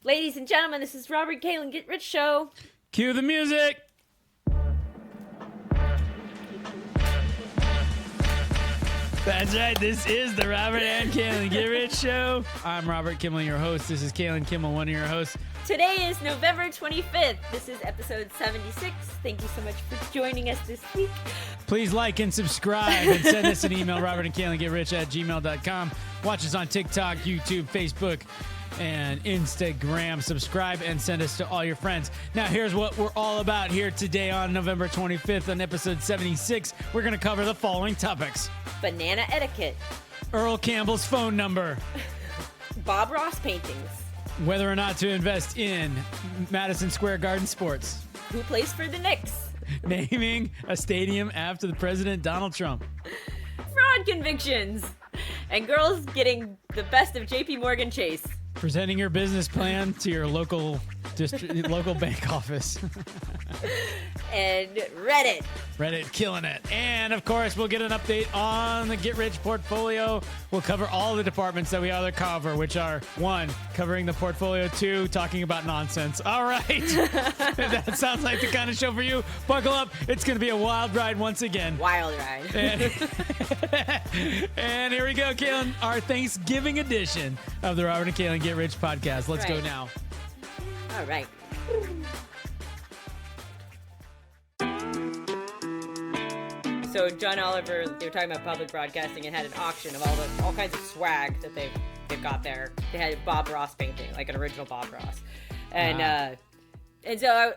Ladies and gentlemen, this is Robert Kalyn Get Rich Show. Cue the music. That's right. This is the Robert and Kalyn Get Rich Show. I'm Robert Kimmel, your host. This is Kalyn Kimmel, one of your hosts. Today is November 25th. This is episode 76. Thank you so much for joining us this week. Please like and subscribe and send us an email, robertandkalyngetrich@gmail.com. Watch us on TikTok, YouTube, Facebook, and Instagram. Subscribe and send us to all your friends. Now, here's what we're all about here today on November 25th on episode 76. We're going to cover the following topics. Banana etiquette. Earl Campbell's phone number. Bob Ross paintings. Whether or not to invest in Madison Square Garden sports. Who plays for the Knicks? Naming a stadium after the president, Donald Trump. Fraud convictions. And girls getting the best of JP Morgan Chase. Presenting your business plan to your local local bank office. And Reddit. Reddit killing it. And, of course, we'll get an update on the Get Rich portfolio. We'll cover all the departments that we either cover, which are, 1, covering the portfolio, 2, talking about nonsense. All right. That sounds like the kind of show for you. Buckle up. It's going to be a wild ride once again. Wild ride. And here we go, Kalyn, our Thanksgiving edition of the Robert and Kalyn Get Rich podcast. Let's go now. All right. So John Oliver, they were talking about public broadcasting and had an auction of all kinds of swag that they've got there. They had a Bob Ross painting, like an original Bob Ross, and so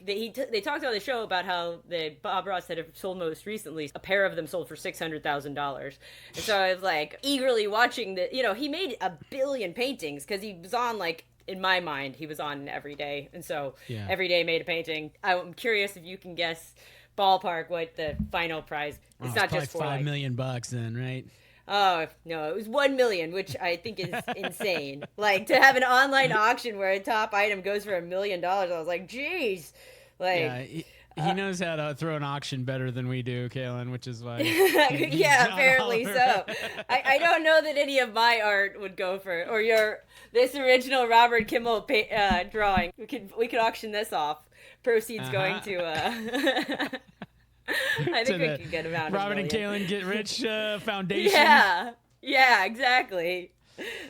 they talked on the show about how the Bob Ross that have sold most recently, a pair of them sold for $600,000, and so I was like eagerly watching he made 1 billion paintings because he was on in my mind he was on Every Day, and so Every Day made a painting. I'm curious if you can guess ballpark what the final prize. It's not just for $5 million then, right? Oh no, it was 1 million, which I think is insane. To have an online auction where a top item goes for $1 million, I was like, geez, he knows how to throw an auction better than we do, Kalyn, which is why. Yeah, apparently so. I don't know that any of my art would go for, or this original Robert Kimmel drawing. We could auction this off. Proceeds going to I think we could get about Robert and Kalyn Get Rich Foundation. Yeah, exactly.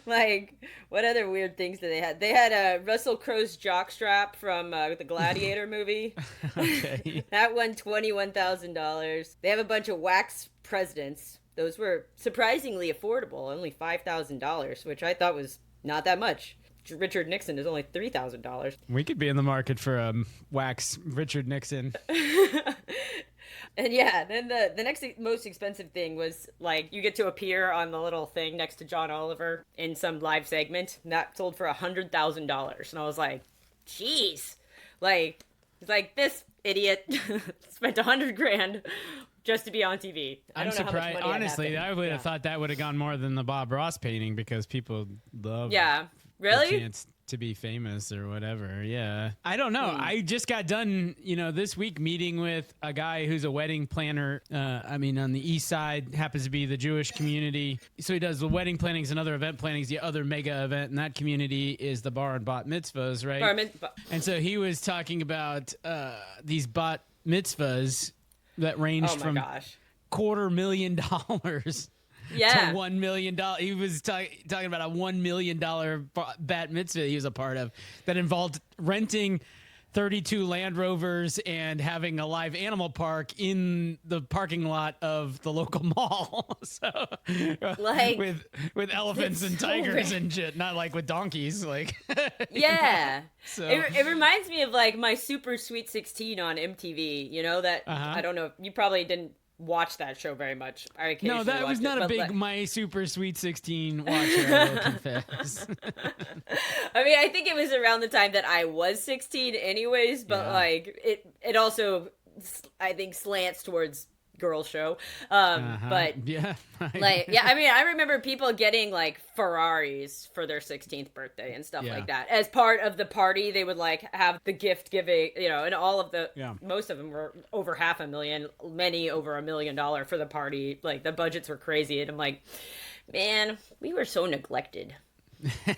What other weird things did they have? They had Russell Crowe's jockstrap from the Gladiator movie. Okay. That won $21,000. They have a bunch of wax presidents. Those were surprisingly affordable, only $5,000, which I thought was not that much. Richard Nixon is only $3,000. We could be in the market for wax Richard Nixon. And then the next most expensive thing was you get to appear on the little thing next to John Oliver in some live segment, and that sold for $100,000. And I was like, jeez, this idiot spent $100,000 just to be on TV. I'm surprised. Honestly, I would have thought that would have gone more than the Bob Ross painting because people love. Yeah. Really? The chance to be famous or whatever. Yeah. I don't know. I just got done, this week meeting with a guy who's a wedding planner. On the east side, happens to be the Jewish community. So he does the wedding plannings and other event plannings. The other mega event in that community is the bar and bat mitzvahs, right? And so he was talking about these bat mitzvahs that ranged from $250,000 to $1 million. He was talking about a $1 million bat mitzvah he was a part of that involved renting 32 Land Rovers and having a live animal park in the parking lot of the local mall. So with elephants and tigers and shit, not with donkeys. Yeah. So it reminds me of my Super Sweet 16 on MTV. That I don't know. You probably didn't watch that show very much. No, that was not a big My Super Sweet 16 watcher, I will confess. I think it was around the time that I was 16 anyways, but it also, I think, slants towards girl show. But I remember people getting Ferraris for their 16th birthday and stuff like that. As part of the party, they would have the gift giving, and all of the, most of them were over $500,000, many over $1 million for the party. The budgets were crazy. And I'm like, man, we were so neglected.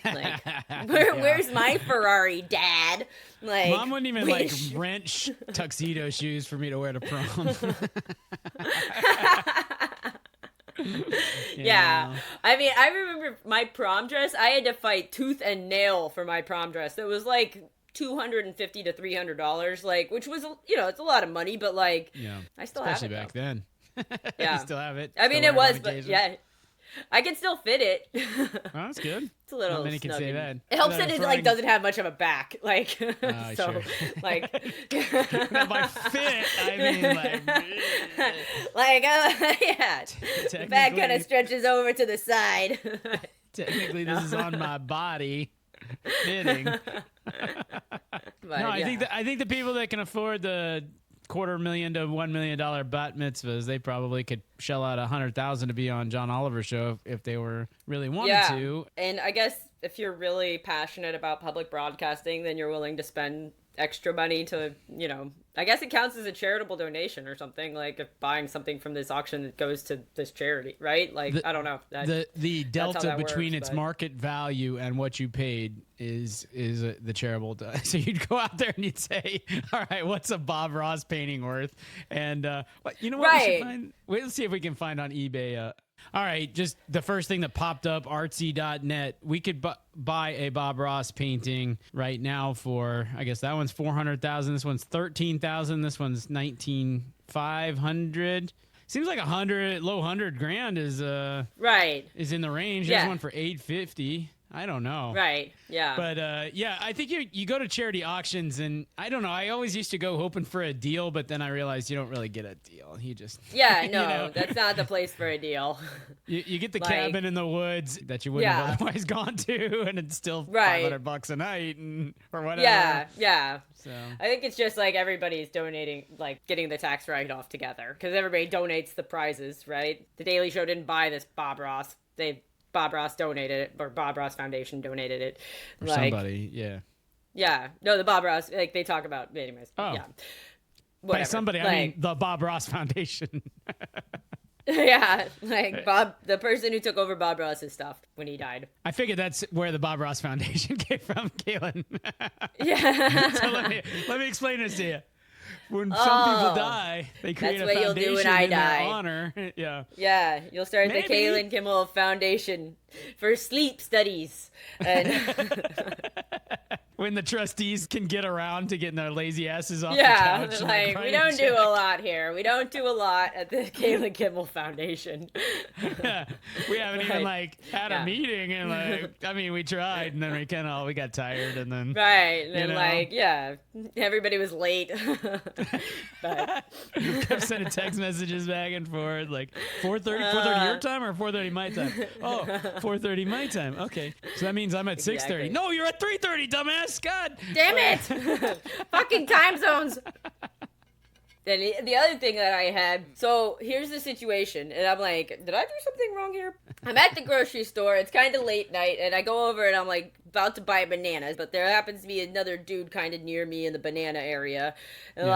Like, where's my Ferrari, Dad? Like, Mom wouldn't even like rent tuxedo shoes for me to wear to prom. Yeah. I mean, I remember my prom dress. I had to fight tooth and nail for my prom dress. It was like $250 to $300, like, which was, it's a lot of money, but like, I still have it. Especially back then. Yeah. You still have it. I mean, it was, but yeah. I can still fit it. Oh, that's good. It's a little. Not many can say that. It helps that it like doesn't have much of a back, like so, sure. like. By fit, I mean like yeah, the back kind of stretches over to the side. Technically, this is on my body. Fitting. But, no, I think the people that can afford the $250,000 to $1 million bat mitzvahs, they probably could shell out $100,000 to be on John Oliver's show if they were really wanted to. And I guess if you're really passionate about public broadcasting, then you're willing to spend extra money to, I guess it counts as a charitable donation or something, like if buying something from this auction that goes to this charity, right? Like, I don't know. The delta between works, its market value and what you paid is the charitable. So you'd go out there and you'd say, all right, what's a Bob Ross painting worth? And you know what we should find? Let's see if we can find on eBay. All right, just the first thing that popped up, artsy.net. We could buy a Bob Ross painting right now for, I guess that one's $400,000. This one's $13,000. This one's $19,500. Seems like low $100,000 is is in the range. There's one for $850. I don't know. Right. Yeah. But I think you go to charity auctions, and I don't know. I always used to go hoping for a deal, but then I realized you don't really get a deal. You just that's not the place for a deal. You get the cabin in the woods that you wouldn't have otherwise gone to, and it's still $500 a night or whatever. Yeah. So I think it's just like everybody's donating, like getting the tax write-off together because everybody donates the prizes, right? The Daily Show didn't buy this Bob Ross. Bob Ross donated it, or Bob Ross Foundation donated it. Or somebody, yeah. Yeah. No, the Bob Ross, like, they talk about, anyways. Oh. Yeah. Whatever. By somebody, I mean the Bob Ross Foundation. Yeah, like the person who took over Bob Ross's stuff when he died. I figured that's where the Bob Ross Foundation came from, Kalyn. Yeah. So let me explain this to you. When some people die, they create a foundation you'll do when I in die. their honor. Yeah. Yeah, you'll start the Kalyn Campbell Foundation for sleep studies. And when the trustees can get around to getting their lazy asses off the couch. Like, we don't do a lot here. We don't do a lot at the Kalyn Campbell Foundation. We haven't even had a meeting, and we tried, and then we got tired, and then and everybody was late. But we kept sending text messages back and forth, like 4:30 your time or 4:30 my time. Oh, 4:30 my time. Okay, so that means I'm at 6:30. No, you're at 3:30, dumbass. God damn it. Fucking time zones. Then the other thing that I had, so here's the situation, and I'm like, did I do something wrong here? I'm at the grocery store, it's kind of late night, and I go over and I'm like about to buy bananas, but there happens to be another dude kind of near me in the banana area, and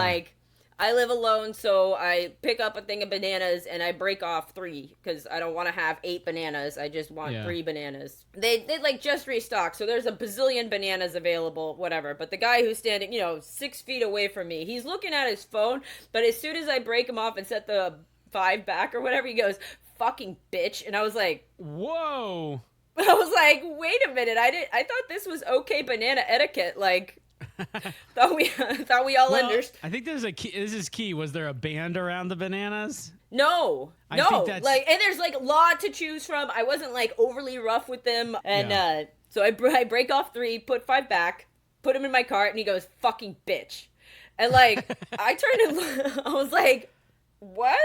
I live alone, so I pick up a thing of bananas and I break off 3 because I don't want to have 8 bananas. I just want 3 bananas. They just restocked, so there's a bazillion bananas available, whatever. But the guy who's standing, 6 feet away from me, he's looking at his phone, but as soon as I break him off and set the 5 back or whatever, he goes, "Fucking bitch." And I was like, whoa. I was like, wait a minute. I thought this was okay banana etiquette, thought we all understood. I think there's this is key. Was there a band around the bananas? No. And there's a lot to choose from. I wasn't overly rough with them, and so I break off 3, put 5 back, put them in my cart, and he goes, "Fucking bitch," and I turned and I was like, what?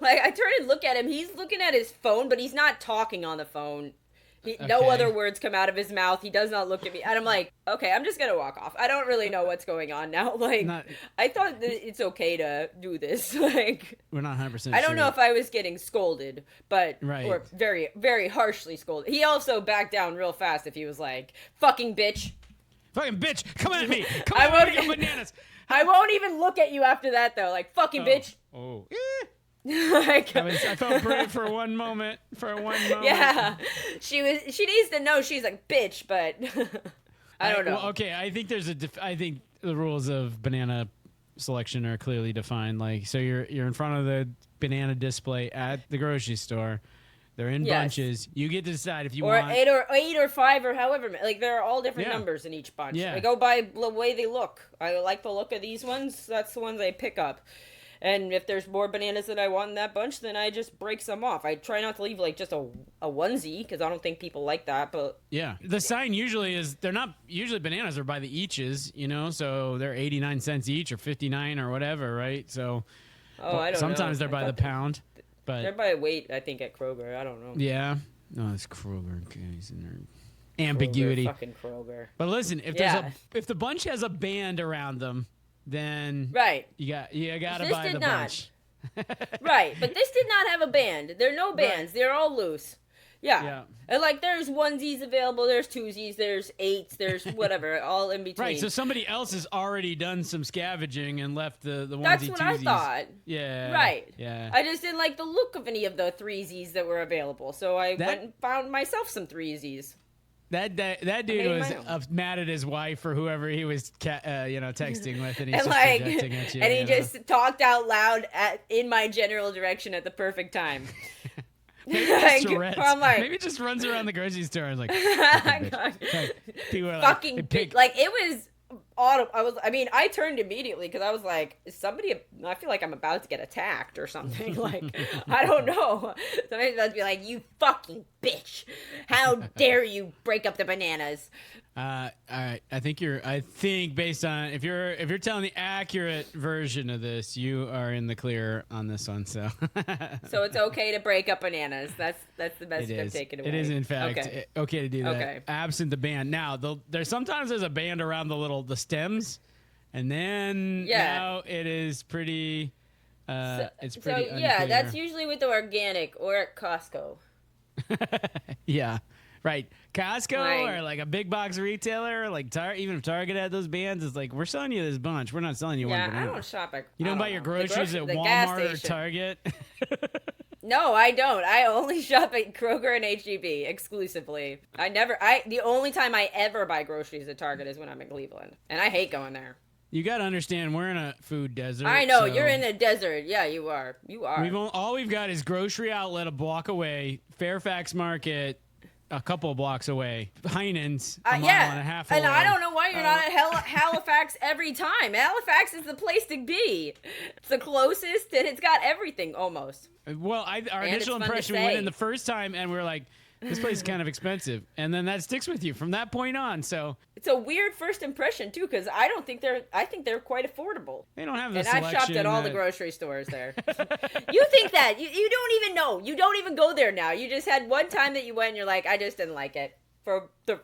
I turn and look at him. He's looking at his phone, but he's not talking on the phone. No other words come out of his mouth. He does not look at me. And I'm like, okay, I'm just going to walk off. I don't really know what's going on now. I thought that it's okay to do this. We're not 100% sure. I don't know if I was getting scolded, or very, very harshly scolded. He also backed down real fast if he was like, "Fucking bitch. Fucking bitch. Come at me. Come at me with your bananas." I won't even look at you after that, though. Fucking bitch. Oh. Like, I felt brave for one moment. yeah, she needs to know she's a bitch, but I don't know. Well, okay, I think I think the rules of banana selection are clearly defined. Like, so you're in front of the banana display at the grocery store. They're in bunches. You get to decide if you want eight or five or however. Like, there are all different numbers in each bunch. Yeah. I go by the way they look. I like the look of these ones. That's the ones I pick up. And if there's more bananas that I want in that bunch, then I just break some off. I try not to leave, like, just a onesie, because I don't think people like that, but... Yeah. The sign usually is... They're not... Usually bananas are by the eaches, you know? So they're 89 cents each or 59 or whatever, right? So... I don't sometimes know. they're by the pound, but... They're by weight, I think, at Kroger. I don't know. Yeah. No, it's Kroger. Guys, and their ambiguity. Kroger, fucking Kroger. But listen, if if the bunch has a band around them, then you gotta buy the bunch. Right, but this did not have a band. There are no bands. They're all loose. Yeah. And like, there's onesies available, there's twosies, there's eights, there's whatever, all in between. Right, so somebody else has already done some scavenging and left the onesie That's what twosies. I thought. Yeah. Right. Yeah. I just didn't like the look of any of the threesies that were available, so I went and found myself some threesies. That dude was mad at his wife or whoever he was, texting with, and he's just projecting at you. And he just talked out loud in my general direction at the perfect time. Maybe it just runs around the grocery store and like, people are fucking like it was autumn. I turned immediately because I was like, is somebody? I feel like I'm about to get attacked or something. Like, I don't know. Somebody's about to be like, you fucking bitch! How dare you break up the bananas? I think based on if you're telling the accurate version of this, you are in the clear on this one. So it's okay to break up bananas. That's the best I'm taking away. It is in fact okay to do that. Okay. Absent the band. Now there's a band around the stems, and then now it is pretty. It's pretty. So yeah, that's usually with the organic or at Costco. Yeah. Right. Costco or like a big box retailer, like even if Target had those bands, it's like, we're selling you this bunch. We're not selling you one banana. I don't shop at... You don't buy your groceries at Walmart or Target? No, I don't. I only shop at Kroger and H-E-B exclusively. The only time I ever buy groceries at Target is when I'm in Cleveland. And I hate going there. You got to understand, we're in a food desert. I know, you're in a desert. Yeah, you are. All we've got is Grocery Outlet a block away, Fairfax Market a couple of blocks away, Heinen's a mile and a half away. And I don't know why you're not at Halifax every time. Halifax is the place to be. It's the closest, and it's got everything almost. Well, our initial impression, we went in the first time, and we were like, this place is kind of expensive, and then that sticks with you from that point on. So it's a weird first impression too, because I think they're quite affordable. They don't have the selection. And I've shopped at all the grocery stores there. You think that you don't even know. You don't even go there now. You just had one time that you went, and you're like, I just didn't like it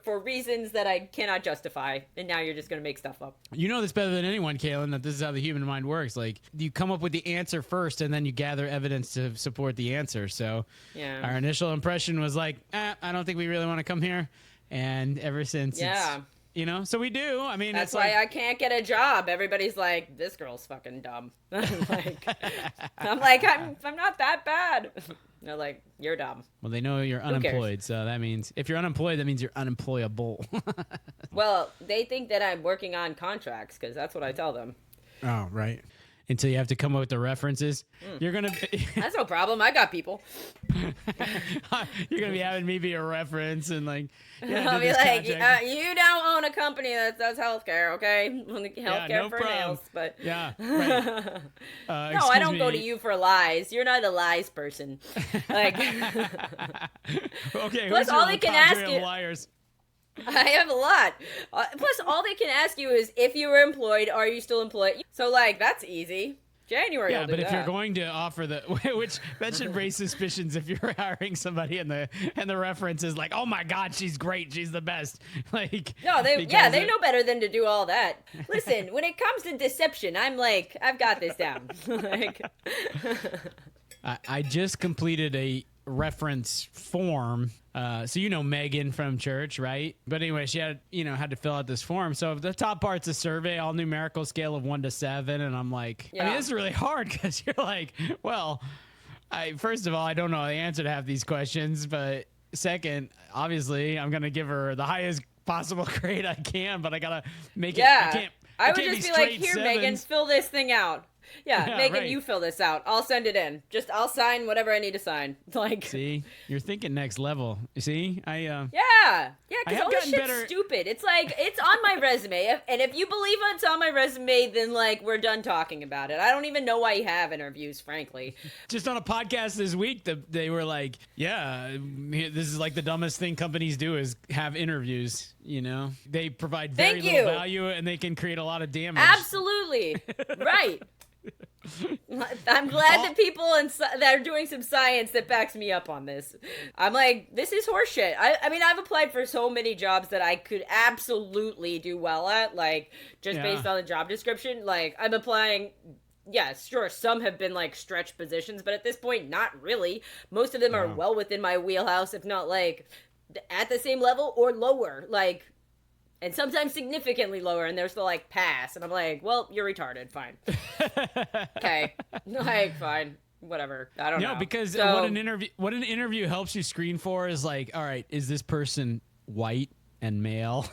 for reasons that I cannot justify, and now you're just gonna make stuff up. You know this better than anyone, Kalyn, that this is how the human mind works. Like, you come up with the answer first, and then you gather evidence to support the answer. So our initial impression was like, I don't think we really want to come here. And ever since, so we do. I mean, that's why I can't get a job. Everybody's like, this girl's fucking dumb. I'm like, I'm not that bad. They're like, you're dumb. Well, they know you're unemployed, so that means if you're unemployed, that means you're unemployable. Well, they think that I'm working on contracts because that's what I tell them. Oh, right. Until you have to come up with the references. You're going to... That's no problem. I got people. You're going to be having me be a reference and like... I'll be like, you don't own a company that does healthcare, okay? Healthcare for nails, but... Yeah, right. No, I don't go to you for lies. You're not a lies person. Like... Okay, plus, all they can ask you... liars? I have a lot. Plus, all they can ask you is, if you were employed, are you still employed? So, like, that's easy. January. Yeah, but if you're going to offer which that should raise suspicions if you're hiring somebody and the reference is like, oh my God, she's great, she's the best. Like, no, they know better than to do all that. Listen, when it comes to deception, I'm like, I've got this down. Like, I just completed a reference form. So Megan from church, right? But anyway, she had to fill out this form. So the top part's a survey, all numerical scale of 1 to 7, and I'm like, I mean, this is really hard because you're like, well, First of all, I don't know the answer to half these questions, but second, obviously, I'm gonna give her the highest possible grade I can, but I gotta make it. I would just be like, here, Megan, fill this thing out. Yeah, Megan, right. You fill this out. I'll send it in. I'll sign whatever I need to sign. Like, see, you're thinking next level. You see, yeah, because all this shit's stupid. It's like, it's on my resume, and if you believe it's on my resume, then like we're done talking about it. I don't even know why you have interviews, frankly. Just on a podcast this week, they were like, yeah, this is like the dumbest thing companies do is have interviews. You know, they provide very little value and they can create a lot of damage. Absolutely, right. I'm glad that people that are doing some science that backs me up on this. I'm like, this is horseshit. I mean, I've applied for so many jobs that I could absolutely do well at, like, just based on the job description. Like, I'm applying, yeah, sure, some have been, like, stretch positions, but at this point, not really. Most of them are well within my wheelhouse, if not, like, at the same level or lower, like... And sometimes significantly lower, and they're still like, pass. And I'm like, well, you're retarded. Fine. Okay. Like, fine. Whatever. I don't know. No, because what an interview helps you screen for is like, all right, is this person white and male?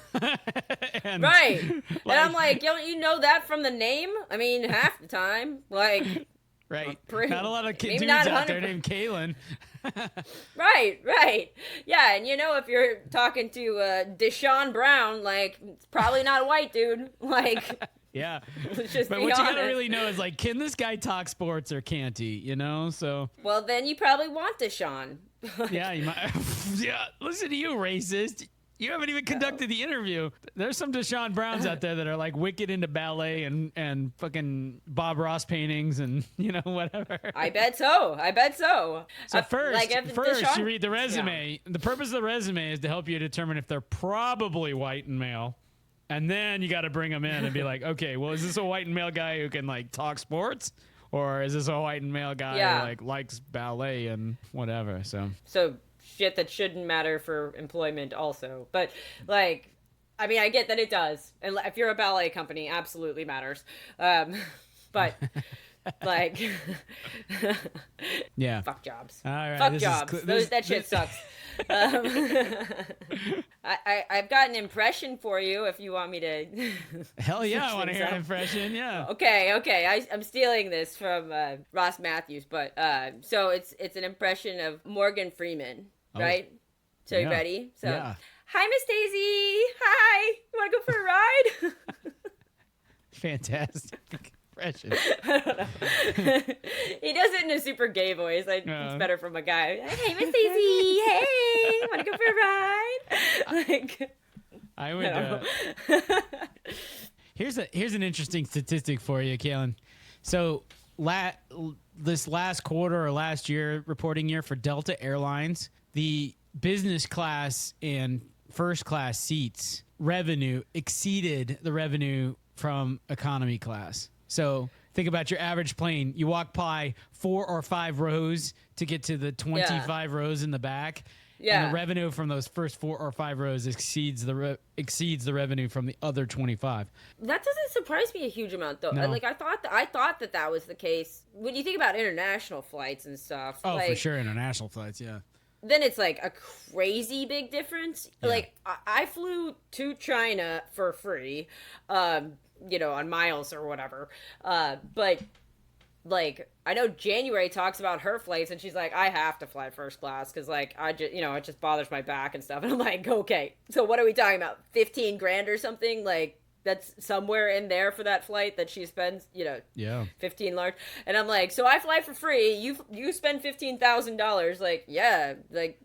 And, right. And I'm like, don't you know that from the name? I mean, half the time. Like... Right. Not a lot of dudes out there named Kalyn. Right. Yeah, and you know, if you're talking to Deshaun Brown, like, it's probably not a white dude. Like, yeah. Let's just but be what honest. You gotta really know is, like, can this guy talk sports or can't he? You know, so. Well, then you probably want Deshaun. Yeah, you might. Yeah, listen to you, racist. You haven't even conducted the interview. There's some Deshaun Browns out there that are like wicked into ballet and fucking Bob Ross paintings and, you know, whatever. I bet so. So first Deshaun, you read the resume. Yeah. The purpose of the resume is to help you determine if they're probably white and male. And then you got to bring them in and be like, okay, well, is this a white and male guy who can like talk sports? Or is this a white and male guy who like likes ballet and whatever? So shit that shouldn't matter for employment also. But, like, I mean, I get that it does. And if you're a ballet company, absolutely matters. But, like... yeah. Fuck jobs. All right, fuck jobs. That shit sucks. I've got an impression for you if you want me to... Hell yeah, I want to hear an impression, yeah. Okay. I'm stealing this from Ross Matthews, but so it's an impression of Morgan Freeman, right? So you ready? So, hi, Miss Daisy. Hi. You want to go for a ride? Fantastic impression. I don't know. He does it in a super gay voice. It's better from a guy. Hey, Miss Daisy. Hey, want to go for a ride? Like, I would. Here's an interesting statistic for you, Kalyn. So this last quarter or last year, reporting year for Delta Airlines, the business class and first class seats revenue exceeded the revenue from economy class. So think about your average plane. You walk by 4 or 5 rows to get to the 25 rows in the back. Yeah. And the revenue from those first 4 or 5 rows exceeds the revenue from the other 25. That doesn't surprise me a huge amount, though. No. Like, I thought that was the case. When you think about international flights and stuff. Oh, like, for sure, international flights, yeah. Then it's like a crazy big difference. Yeah. Like, I flew to China for free, you know, on miles or whatever. But, like, I know January talks about her flights, and she's like, I have to fly first class because, like, it just bothers my back and stuff. And I'm like, okay, so what are we talking about? 15 grand or something? Like, that's somewhere in there for that flight that she spends, you know, 15 large. And I'm like, so I fly for free. You spend $15,000. Like, yeah, like,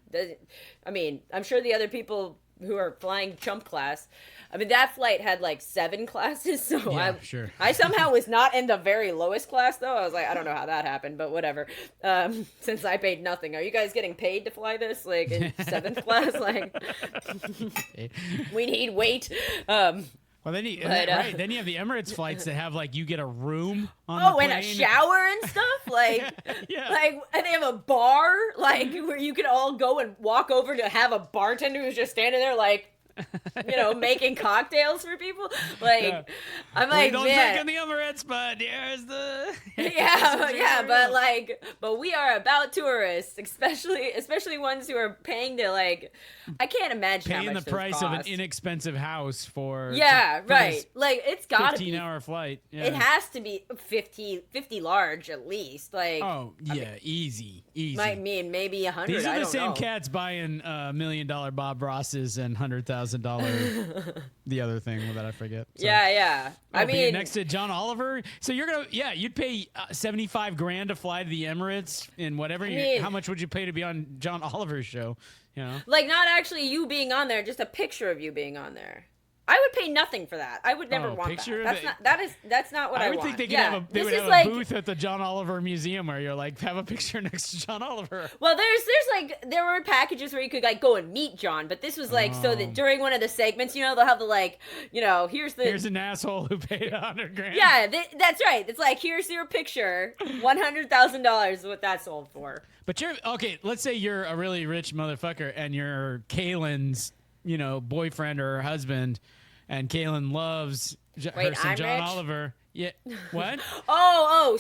I mean, I'm sure the other people who are flying chump class, I mean, that flight had like 7 classes. So sure. I somehow was not in the very lowest class though. I was like, I don't know how that happened, but whatever. Since I paid nothing, are you guys getting paid to fly this? Like in 7th class? Like, we need weight. Well, then you have the Emirates flights that have like you get a room on the plane. And a shower and stuff, like like, and they have a bar like where you can all go and walk over to have a bartender who's just standing there like, making cocktails for people. Like, yeah. I'm like, don't man, drink in the Emirates, but here's the but we are about tourists, especially ones who are paying to like, I can't imagine paying how much the price cost. of an inexpensive house for right. Like it's got to be 15-hour flight. Yeah. It has to be 50 large at least. Like easy. Might mean maybe 100. These are the same know. cats buying $1 million Bob Rosses and $100,000 the other thing that I forget. So. Yeah. I mean, next to John Oliver. So you're gonna you'd pay $75,000 to fly to the Emirates and whatever. How much would you pay to be on John Oliver's show? Like not actually you being on there, just a picture of you being on there. I would pay nothing for that. I would never want that. That's not what I want. I would think they could have a booth at the John Oliver Museum where you're like, have a picture next to John Oliver. Well, there were packages where you could like go and meet John, but this was like so that during one of the segments, they'll have the here's an asshole who paid $100,000. Yeah, that's right. It's like, here's your picture, $100,000 is what that sold for. But let's say you're a really rich motherfucker and you're Kalyn's, boyfriend or husband, and Kalyn loves her son John Oliver. Yeah. What?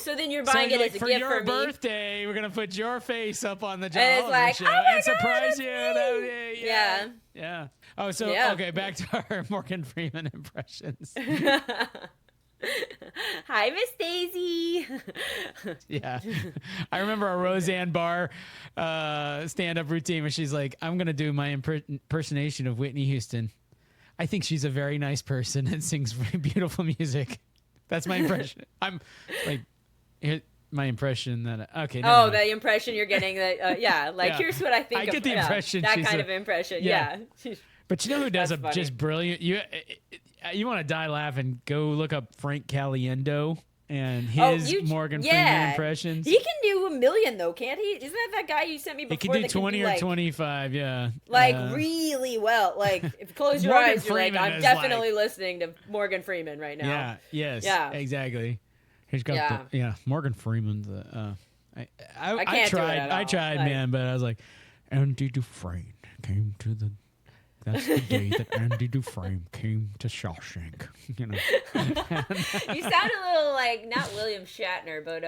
So then you're buying it as a gift for me. For your birthday, we're gonna put your face up on the John and Oliver like, show and surprise you. Yeah. Oh, so okay, back to our Morgan Freeman impressions. Hi, Miss Daisy. Yeah. I remember a Roseanne Barr stand-up routine where she's like, I'm going to do my impersonation of Whitney Houston. I think she's a very nice person and sings very beautiful music. That's my impression. I'm like, my impression that... Okay. The impression you're getting that... here's what I think I get the impression. That kind of impression, yeah. But you know who does just brilliant... You want to die laughing, go look up Frank Caliendo and his Morgan Freeman impressions. He can do 1 million, though, can't he? Isn't that guy you sent me before? He can do 20 or 25, yeah. Really well. Like, if you close your eyes, you're like, I'm definitely listening to Morgan Freeman right now. Yeah, yes, yeah. Exactly. He's got Morgan Freeman's... I tried, man, but I was like, Andy Dufresne came to the... That's the day that Andy Dufresne came to Shawshank. You sound a little like not William Shatner, but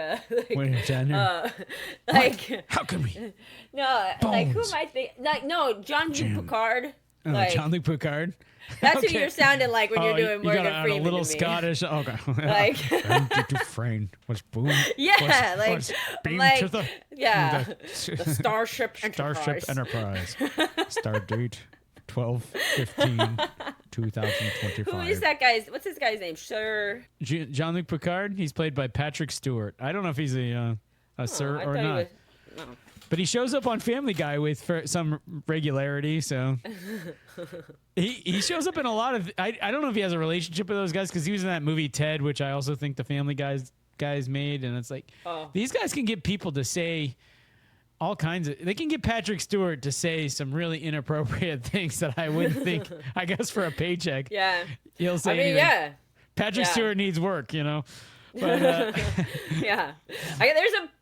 William Shatner. How can we? No, Bones. Like who am I thinking? Like no, Jean-Luc Picard. Jean-Luc Picard. That's who you're sounding like when you're doing Morgan Freeman. You got a little Scottish. Okay. Like Andy Dufresne was boom. Yeah, was beamed to the the Starship Enterprise. Starship Enterprise. Stardate. 12/15/2025. Who is that guy's? What's this guy's name? Sir Jean-Luc Picard. He's played by Patrick Stewart. I don't know if he's a sir or not. But he shows up on Family Guy with some regularity. So he shows up in a lot of. I don't know if he has a relationship with those guys because he was in that movie Ted, which I also think the Family guys made, and it's like these guys can get people to say. All kinds of... They can get Patrick Stewart to say some really inappropriate things that I wouldn't think, I guess, for a paycheck. Yeah. He'll say anything. Yeah. Patrick Stewart needs work, But, yeah.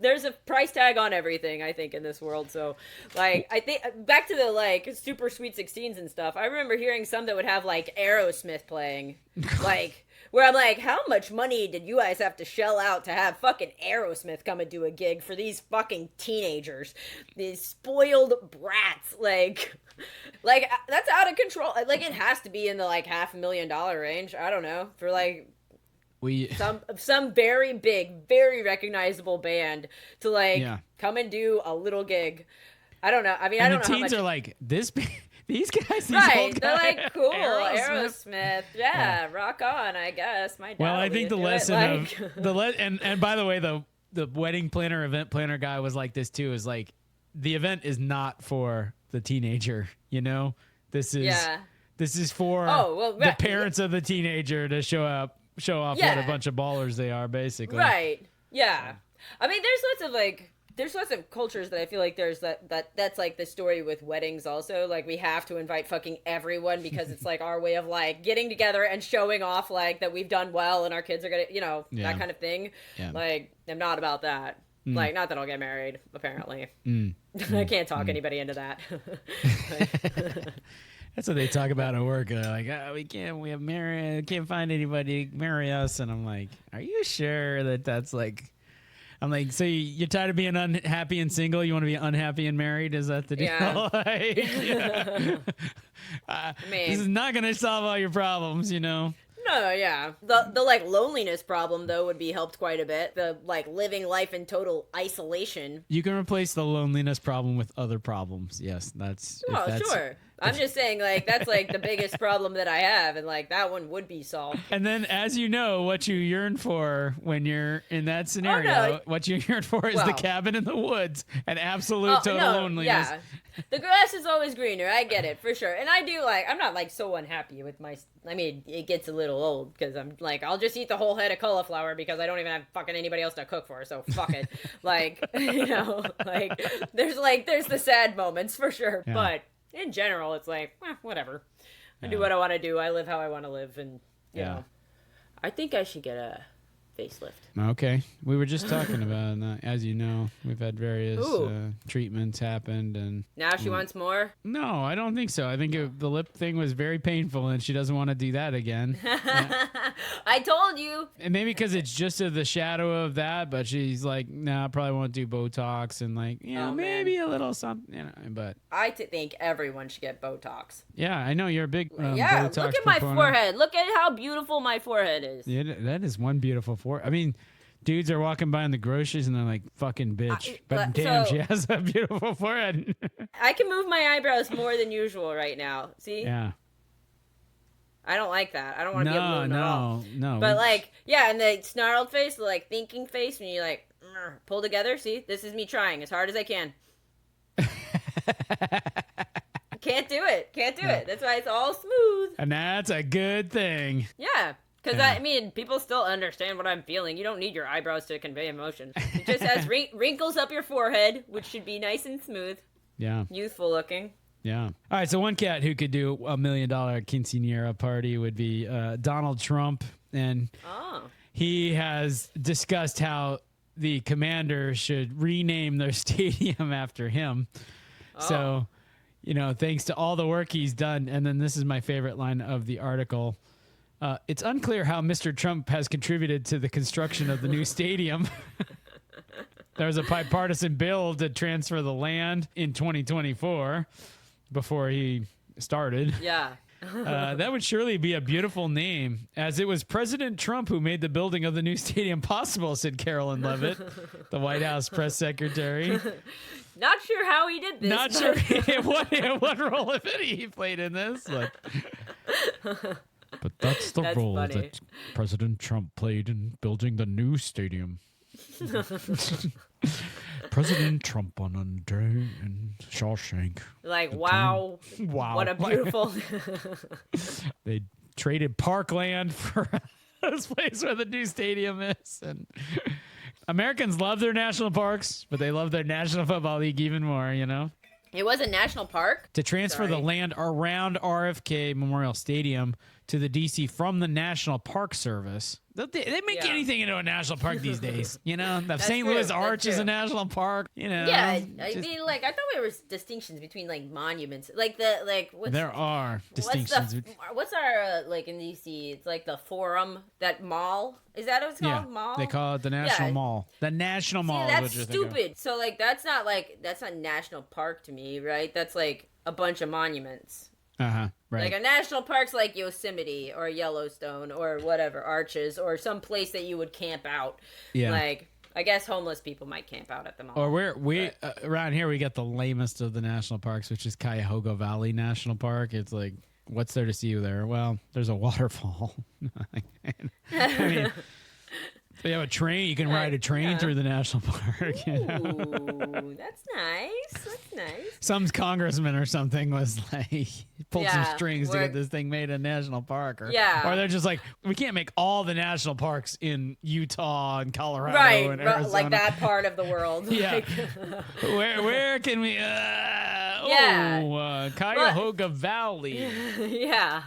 There's a price tag on everything, I think, in this world. So, like, I think... Back to the, like, Super Sweet 16s and stuff. I remember hearing some that would have, like, Aerosmith playing. Like... Where I'm like, how much money did you guys have to shell out to have fucking Aerosmith come and do a gig for these fucking teenagers? These spoiled brats. Like that's out of control. Like, it has to be in the, like, $500,000 range. I don't know. For, like, some very big, very recognizable band to, like, come and do a little gig. I don't know. I mean, I don't know how much... The teens are like, this band... These guys, right? They're like, cool, Aerosmith. Yeah, rock on. I guess my dad. Well, I think the lesson of and by the way, the wedding planner, event planner guy was like this too. Is like the event is not for the teenager. This is for the parents of the teenager to show off what a bunch of ballers they are, basically. Right. Yeah. I mean, there's lots of cultures that I feel like there's that's like the story with weddings also. Like, we have to invite fucking everyone because it's like our way of like getting together and showing off like that we've done well and our kids are gonna, that kind of thing. Yeah. Like, I'm not about that. Like, not that I'll get married, apparently. I can't talk anybody into that. That's what they talk about at work. They're like, can't find anybody to marry us. And I'm like, are you sure that's like, I'm like, so you're tired of being unhappy and single? You want to be unhappy and married? Is that the deal? Yeah. This is not going to solve all your problems, you know? No, yeah. The like loneliness problem though would be helped quite a bit. The like living life in total isolation. You can replace the loneliness problem with other problems. Yes, that's. Oh, sure. I'm just saying, like, that's like the biggest problem that I have, and like that one would be solved. And then, as you know, what you yearn for when you're in that scenario, what you yearn for is the cabin in the woods and absolute total loneliness. Yeah. The grass is always greener. I get it for sure. And I do I'm not like so unhappy with I mean, it gets a little old because I'm like, I'll just eat the whole head of cauliflower because I don't even have fucking anybody else to cook for. So fuck it. Like, you know, like there's the sad moments for sure. Yeah. But in general, it's like, whatever. I do what I want to do. I live how I want to live. And, you know, I think I should get a facelift. Okay. We were just talking about that. As you know, we've had various treatments happened. And now she wants more? No, I don't think so. I think the lip thing was very painful and she doesn't want to do that again. I told you. And maybe because it's just the shadow of that, but she's like, no, I probably won't do Botox and like, maybe a little something, you know, but. I think everyone should get Botox. Yeah, I know you're a big Botox look at my forehead. Look at how beautiful my forehead is. Yeah, that is one beautiful I mean, dudes are walking by in the groceries and they're like, fucking bitch. But damn, she has a beautiful forehead. I can move my eyebrows more than usual right now. See? Yeah. I don't like that. I don't want to be able to move at all. No. But like, yeah, and the snarled face, the like thinking face, when you like pull together. See? This is me trying as hard as I can. Can't do it. That's why it's all smooth. And that's a good thing. Yeah. Because, I mean, people still understand what I'm feeling. You don't need your eyebrows to convey emotion. It just has wrinkles up your forehead, which should be nice and smooth. Yeah. Youthful looking. Yeah. All right, so one cat who could do $1 million quinceañera party would be Donald Trump. And he has discussed how the Commanders should rename their stadium after him. So, you know, thanks to all the work he's done. And then this is my favorite line of the article. It's unclear how Mr. Trump has contributed to the construction of the new stadium. There was a bipartisan bill to transfer the land in 2024 before he started. Yeah. That would surely be a beautiful name, as it was President Trump who made the building of the new stadium possible, said Carolyn Levitt, the White House press secretary. Not sure how he did this. Not sure what role, if any, he played in this. But that's the role that President Trump played in building the new stadium. President Trump on a day in Shawshank. Like, wow. What a beautiful... They traded Parkland for this place where the new stadium is. And Americans love their national parks, but they love their National Football League even more, you know? It was a national park? To transfer the land around RFK Memorial Stadium to the D.C. from the National Park Service. They make anything into a national park these days. You know, the St. Louis Arch is a national park. You know, I mean, like, I thought there was distinctions between like monuments, like there are distinctions. What's our like in DC? It's like the Forum, that mall. Is that what it's called? Mall. They call it the National Mall. The National Mall. That's stupid. So like, that's not national park to me, right? That's like a bunch of monuments. Right. Like a national park's like Yosemite or Yellowstone or whatever, Arches, or some place that you would camp out. Yeah. Like, I guess homeless people might camp out at the mall. Or around here we got the lamest of the national parks, which is Cuyahoga Valley National Park. It's like, what's there to see there? Well, there's a waterfall. I mean, they have a train. You can ride a train through the national park. You know? That's nice. Some congressman or something was like pulled some strings to get this thing made a national park, or they're just like, we can't make all the national parks in Utah and Colorado and Arizona, like that part of the world. Yeah, where can we? Cuyahoga Valley. Yeah.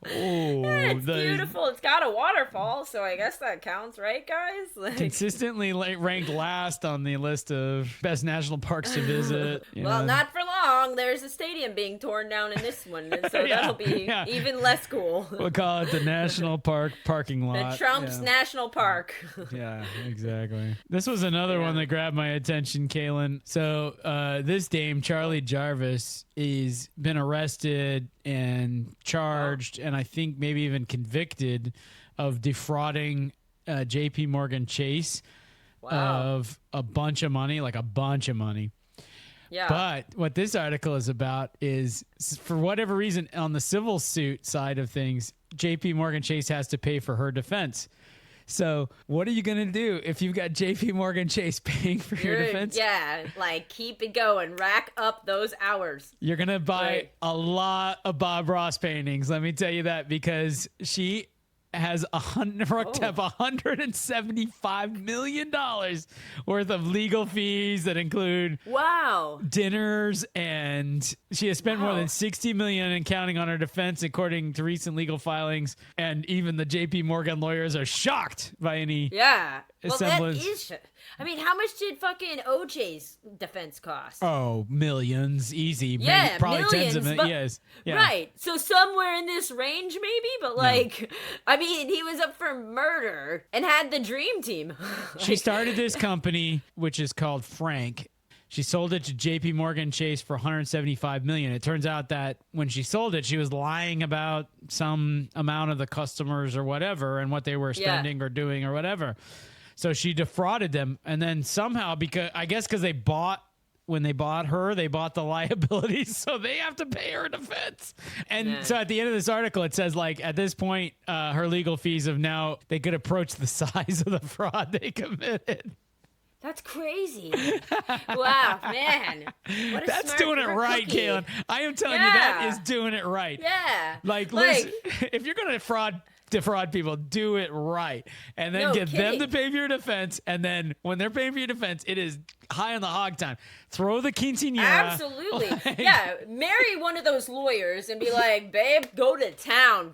Oh, it's beautiful. It's got a waterfall, so I guess that counts, right, guys? Like, consistently ranked last on the list of best national parks to visit. Well, not for long. There's a stadium being torn down in this one, and so that'll be even less cool. We'll call it the National Park parking lot. The Trump's National Park. Yeah, exactly. This was another one that grabbed my attention, Kalyn. So this dame, Charlie Jarvis, is been arrested and charged, and I think maybe even convicted of defrauding J.P. Morgan Chase of a bunch of money, like a bunch of money. Yeah. But what this article is about is, for whatever reason, on the civil suit side of things, J.P. Morgan Chase has to pay for her defense. So what are you going to do if you've got J.P. Morgan Chase paying for your defense? Yeah, like keep it going. Rack up those hours. You're going to buy a lot of Bob Ross paintings. Let me tell you that, because she has racked up $175 million worth of legal fees that include dinners, and she has spent more than $60 million and counting on her defense, according to recent legal filings. And even the JP Morgan lawyers are shocked by any semblance. I mean, how much did fucking OJ's defense cost? Oh, millions, easy. Yeah, maybe, probably millions, tens of millions. Yeah. Right. So somewhere in this range, maybe. But like, I mean, he was up for murder and had the dream team. She started this company, which is called Frank. She sold it to J.P. Morgan Chase for $175 million. It turns out that when she sold it, she was lying about some amount of the customers or whatever and what they were spending or doing or whatever. So she defrauded them, and then somehow, because when they bought her, they bought the liabilities, so they have to pay her defense. And so at the end of this article, it says, like, at this point, her legal fees they could approach the size of the fraud they committed. That's crazy. Wow, man. That's doing it right, Kalyn. I am telling you, that is doing it right. Yeah. Like listen, if you're going to defraud people, do it right, and then get them to pay for your defense, and then when they're paying for your defense, it is high on the hog time. Throw the quinceañera. Absolutely. Marry one of those lawyers and be like, babe, go to town.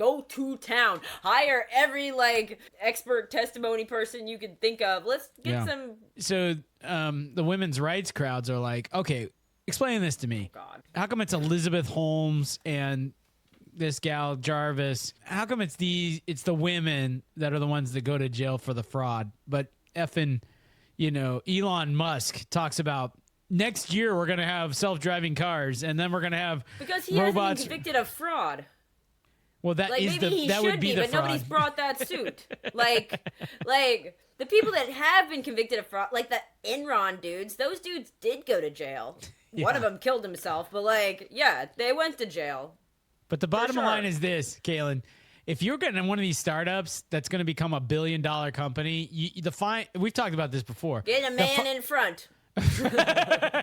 Hire every like expert testimony person you can think of. Let's get some. So the women's rights crowds are like, okay, explain this to me. Oh, God. How come it's Elizabeth Holmes and this gal Jarvis? How come it's the women that are the ones that go to jail for the fraud? But effing, Elon Musk talks about next year we're going to have self-driving cars, and then we're going to have because he robots. hasn't been convicted of fraud. Well, that like, is maybe that would be the but fraud. Nobody's brought that suit. like the people that have been convicted of fraud, like the Enron dudes, those dudes did go to jail. One of them killed himself, but they went to jail. But the bottom line is this, Kalyn. If you're getting in one of these startups that's going to become a $1 billion company, we've talked about this before. Get a man in front.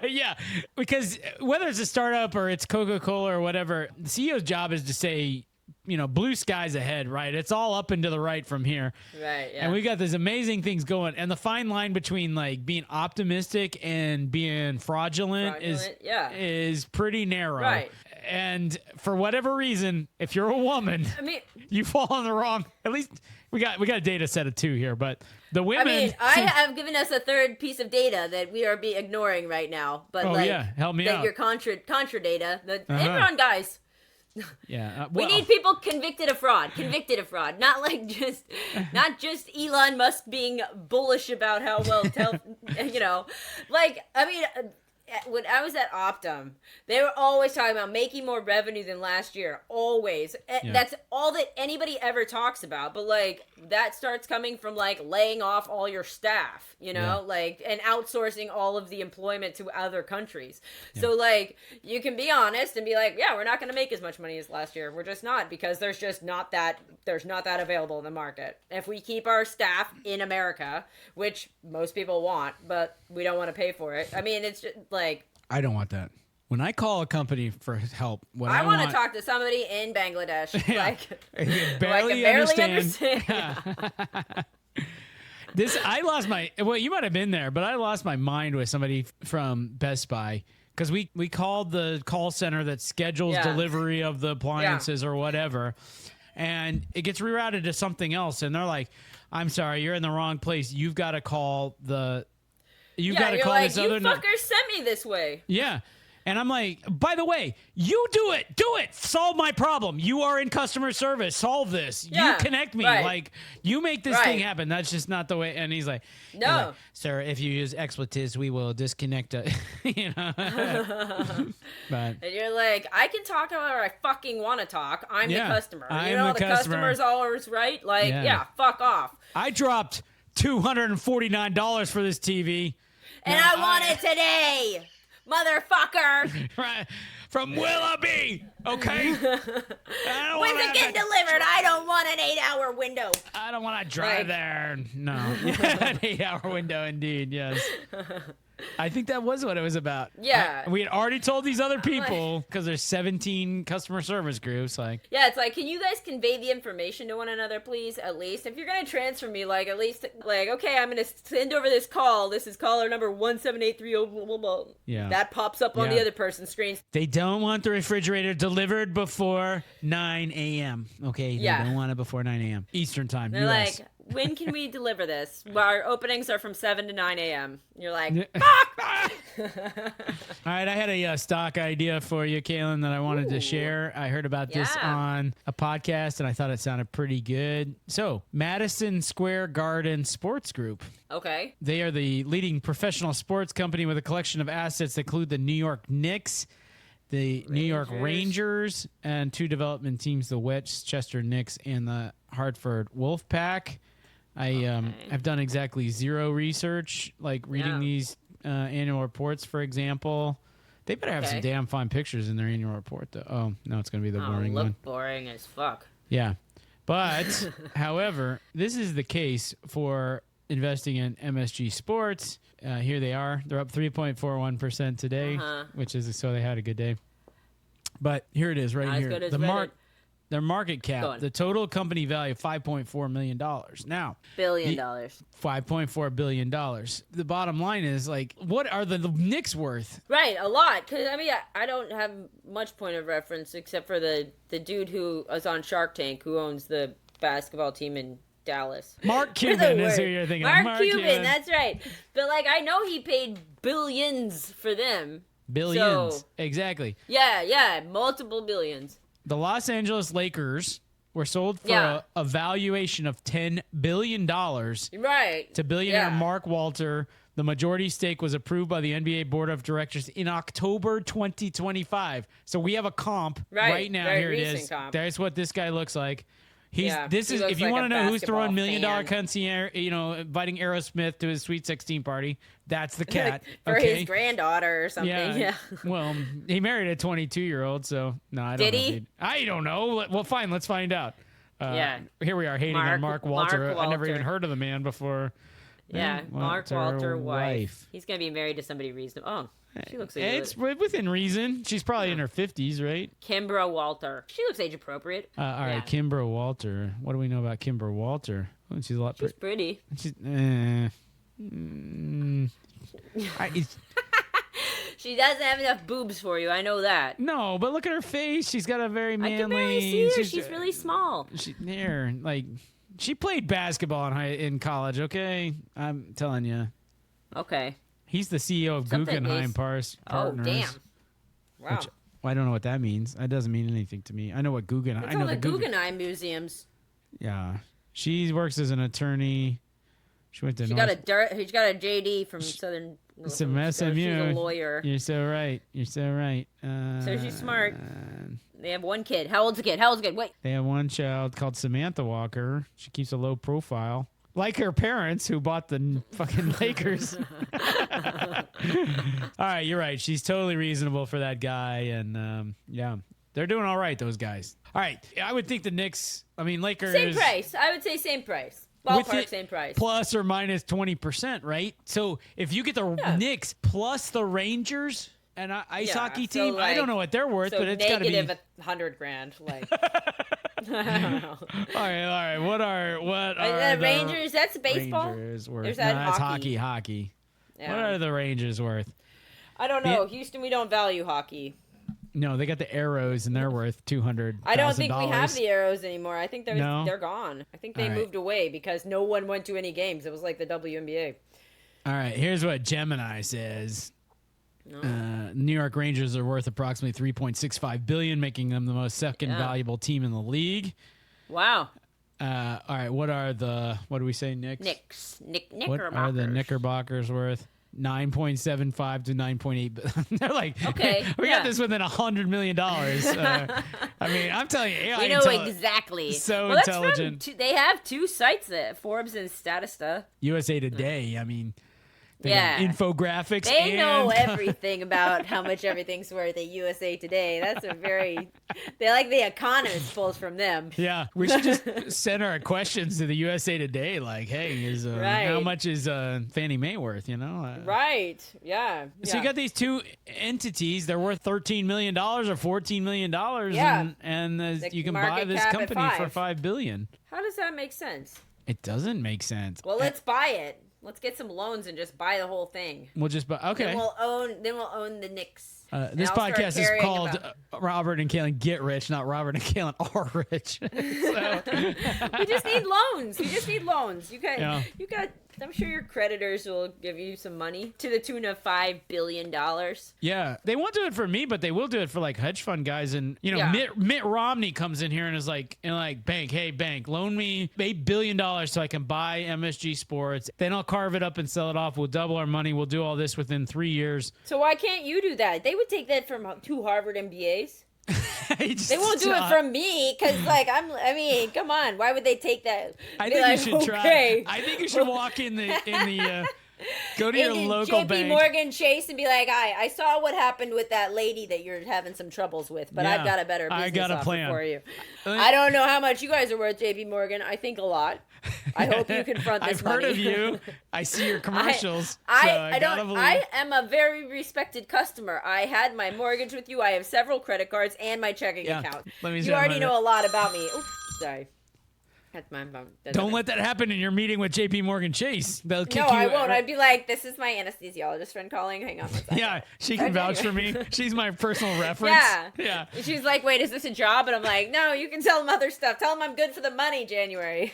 Yeah, because whether it's a startup or it's Coca-Cola or whatever, the CEO's job is to say, blue skies ahead, right? It's all up and to the right from here. Right, yeah. And we got these amazing things going. And the fine line between like being optimistic and being fraudulent is pretty narrow. Right. And for whatever reason, if you're a woman, you fall on the wrong. At least we got a data set of 2 here, but the women. I have given us a third piece of data that we are ignoring right now. But help me out. Your contra data, the Enron guys. Yeah, we need people convicted of fraud, not just Elon Musk being bullish about how when I was at Optum, they were always talking about making more revenue than last year. Always. That's all that anybody ever talks about. But that starts coming from laying off all your staff, and outsourcing all of the employment to other countries. Yeah. So you can be honest and be like, yeah, we're not going to make as much money as last year. We're just not, because there's not that available in the market. If we keep our staff in America, which most people want, but we don't want to pay for it. I mean, it's just I don't want that. When I call a company for help, I want to talk to somebody in Bangladesh. Barely understand. I lost my. Well, you might have been there, but I lost my mind with somebody from Best Buy, because we called the call center that schedules delivery of the appliances or whatever, and it gets rerouted to something else, and they're like, I'm sorry, you're in the wrong place. You've got to call the got to call like, this you other fuckers sent me this way. Yeah. And I'm like, by the way, you do it. Solve my problem. You are in customer service. Solve this. Yeah, you connect me. right. Like, you make this thing happen. That's just not the way. And he's like, no. Sir, if you use expletives, we will disconnect. You know? But, and you're like, I can talk however I fucking want to talk. I'm the customer. I'm the customer's always right. Like, yeah, fuck off. I dropped $249 for this TV. And I want it today. Motherfucker! Right. From Willoughby, okay? When's it getting delivered? I don't want an 8-hour window. I don't want to drive there. No. An 8-hour window, indeed, yes. I think that was what it was about. Yeah. We had already told these other people, because there's 17 customer service groups. Like, yeah, it's like, can you guys convey the information to one another, please? At least, if you're gonna transfer me, like, at least, like, okay, I'm gonna send over this call. This is caller number 17830. Blah, blah, blah. Yeah. That pops up on the other person's screen. They don't want the refrigerator delivered before 9 a.m. Okay, they don't want it before 9 a.m. Eastern time. They're US. like, when can we deliver this? Well, our openings are from 7 to 9 a.m. You're like, fuck! All right, I had a stock idea for you, Kalyn, that I wanted to share. I heard about this on a podcast, and I thought it sounded pretty good. So, Madison Square Garden Sports Group. Okay. They are the leading professional sports company with a collection of assets that include the New York Knicks, the New York Rangers, and 2 development teams, the Westchester Knicks and the Hartford Wolfpack. I've done exactly zero research, like reading these annual reports, for example. They better have some damn fine pictures in their annual report, though. Oh, no, it's going to be the boring one. Boring as fuck. Yeah. But, however, this is the case for investing in MSG Sports. Here they are. They're up 3.41% today, which is so they had a good day. But here it is right Not here. As good as Their market cap, the total company value, $5.4 million. Now, $billion. $5.4 billion. The bottom line is, like, what are the Knicks worth? Right, a lot. Because, I mean, I don't have much point of reference except for the dude who was on Shark Tank who owns the basketball team in Dallas. Mark Cuban is who you're thinking of. Mark Cuban, that's right. But, like, I know he paid billions for them. Billions. So, exactly. Yeah, multiple billions. The Los Angeles Lakers were sold for a valuation of $10 billion to billionaire Mark Walter. The majority stake was approved by the NBA Board of Directors in October 2025. So we have a comp right now. Here it is. Comp. There's what this guy looks like. This is if you want to know who's throwing $1 million concierge, inviting Aerosmith to his Sweet 16 party, that's the cat. For his granddaughter or something. Yeah. Well, he married a 22-year-old, so no, I don't know. Did he? I don't know. Well, fine, let's find out. Here we are hating on Mark Walter. I never even heard of the man before. Yeah, Mark Walter wife. He's gonna be married to somebody reasonable. Oh. She looks it's within reason. She's probably in her 50s, right? Kimbra Walter. She looks age appropriate. All right, Kimbra Walter. What do we know about Kimbra Walter? Oh, she's a lot pretty. She's she doesn't have enough boobs for you. I know that. No, but look at her face. She's got a very manly. I can barely see her. She's really small. She played basketball in college. Okay, I'm telling you. Okay. He's the CEO of Guggenheim Partners. Oh, damn. Wow. I don't know what that means. That doesn't mean anything to me. I know what Guggenheim. It's all the Guggenheim museums. Yeah, she works as an attorney. She went to. She got a JD from Southern. SMU. She's a lawyer. You're so right. So she's smart. They have one kid. How old's the kid? Wait. They have one child called Samantha Walker. She keeps a low profile. Like her parents who bought the fucking Lakers. All right, you're right. She's totally reasonable for that guy. And, they're doing all right, those guys. All right, I would think the Knicks, Lakers. Same price. I would say same price. Ballpark, same price. Plus or minus 20%, right? So if you get the Knicks plus the Rangers and ice hockey team, I don't know what they're worth, but it's got to be. Negative $100,000. Like. All right. What are the Rangers? That's baseball. Rangers worth? Or is that that's hockey. Yeah. What are the Rangers worth? I don't know. Houston, we don't value hockey. No, they got the arrows, and they're worth $200,000. I don't think we have the arrows anymore. I think they're gone. I think they All right. moved away because no one went to any games. It was like the WNBA. All right, here's what Gemini says. New York Rangers are worth approximately $3.65 billion, making them the most second valuable team in the league. Wow. All right, what do we say, Knicks? Knickerbockers. What are the Knickerbockers worth? 9.75 to 9.8. They're like, okay, we got this within $100 million. I mean, I'm telling you, AI we know exactly. So well, intelligent. They have two sites, Forbes and Statista. USA Today. I mean, they got infographics. They know everything about how much everything's worth at USA Today. That's they like the Economist pulls from them. Yeah, we should just send our questions to the USA Today. Like, hey, how much is Fannie Mae worth? You know, right? Yeah. So you got these two entities. They're worth $13 million or $14 million. Yeah. and you can buy this company for $5 billion. How does that make sense? It doesn't make sense. Well, let's buy it. Let's get some loans and just buy the whole thing. We'll just buy. Okay. Then we'll own the Knicks. This podcast is called Robert and Kalyn Get Rich, not Robert and Kalyn Are Rich. We just need loans. You got. I'm sure your creditors will give you some money to the tune of $5 billion. Yeah, they won't do it for me, but they will do it for like hedge fund guys. And Mitt Romney comes in here and is like, bank, loan me $8 billion so I can buy MSG Sports. Then I'll carve it up and sell it off. We'll double our money. We'll do all this within 3 years. So why can't you do that? They would take that from 2 Harvard MBAs. They won't do it from me because, come on. Why would they take that? I think you should try. I think you should walk in the go to your local bank. JP Morgan Chase and be like, I saw what happened with that lady that you're having some troubles with, but I've got a better business offer for you. I don't know how much you guys are worth, JP Morgan. I think a lot. I hope you confront this I've heard money. of you. I see your commercials. I am a very respected customer. I had my mortgage with you. I have several credit cards and my checking account. You already know a lot about me. Oops, sorry. That's my phone. Don't let that happen in your meeting with JP Morgan Chase. They'll kick you. No, I won't. I'd be like, this is my anesthesiologist friend calling. Hang on one second. Yeah, she can vouch for me. She's my personal reference. Yeah. She's like, wait, is this a job? And I'm like, no, you can tell them other stuff. Tell them I'm good for the money, January.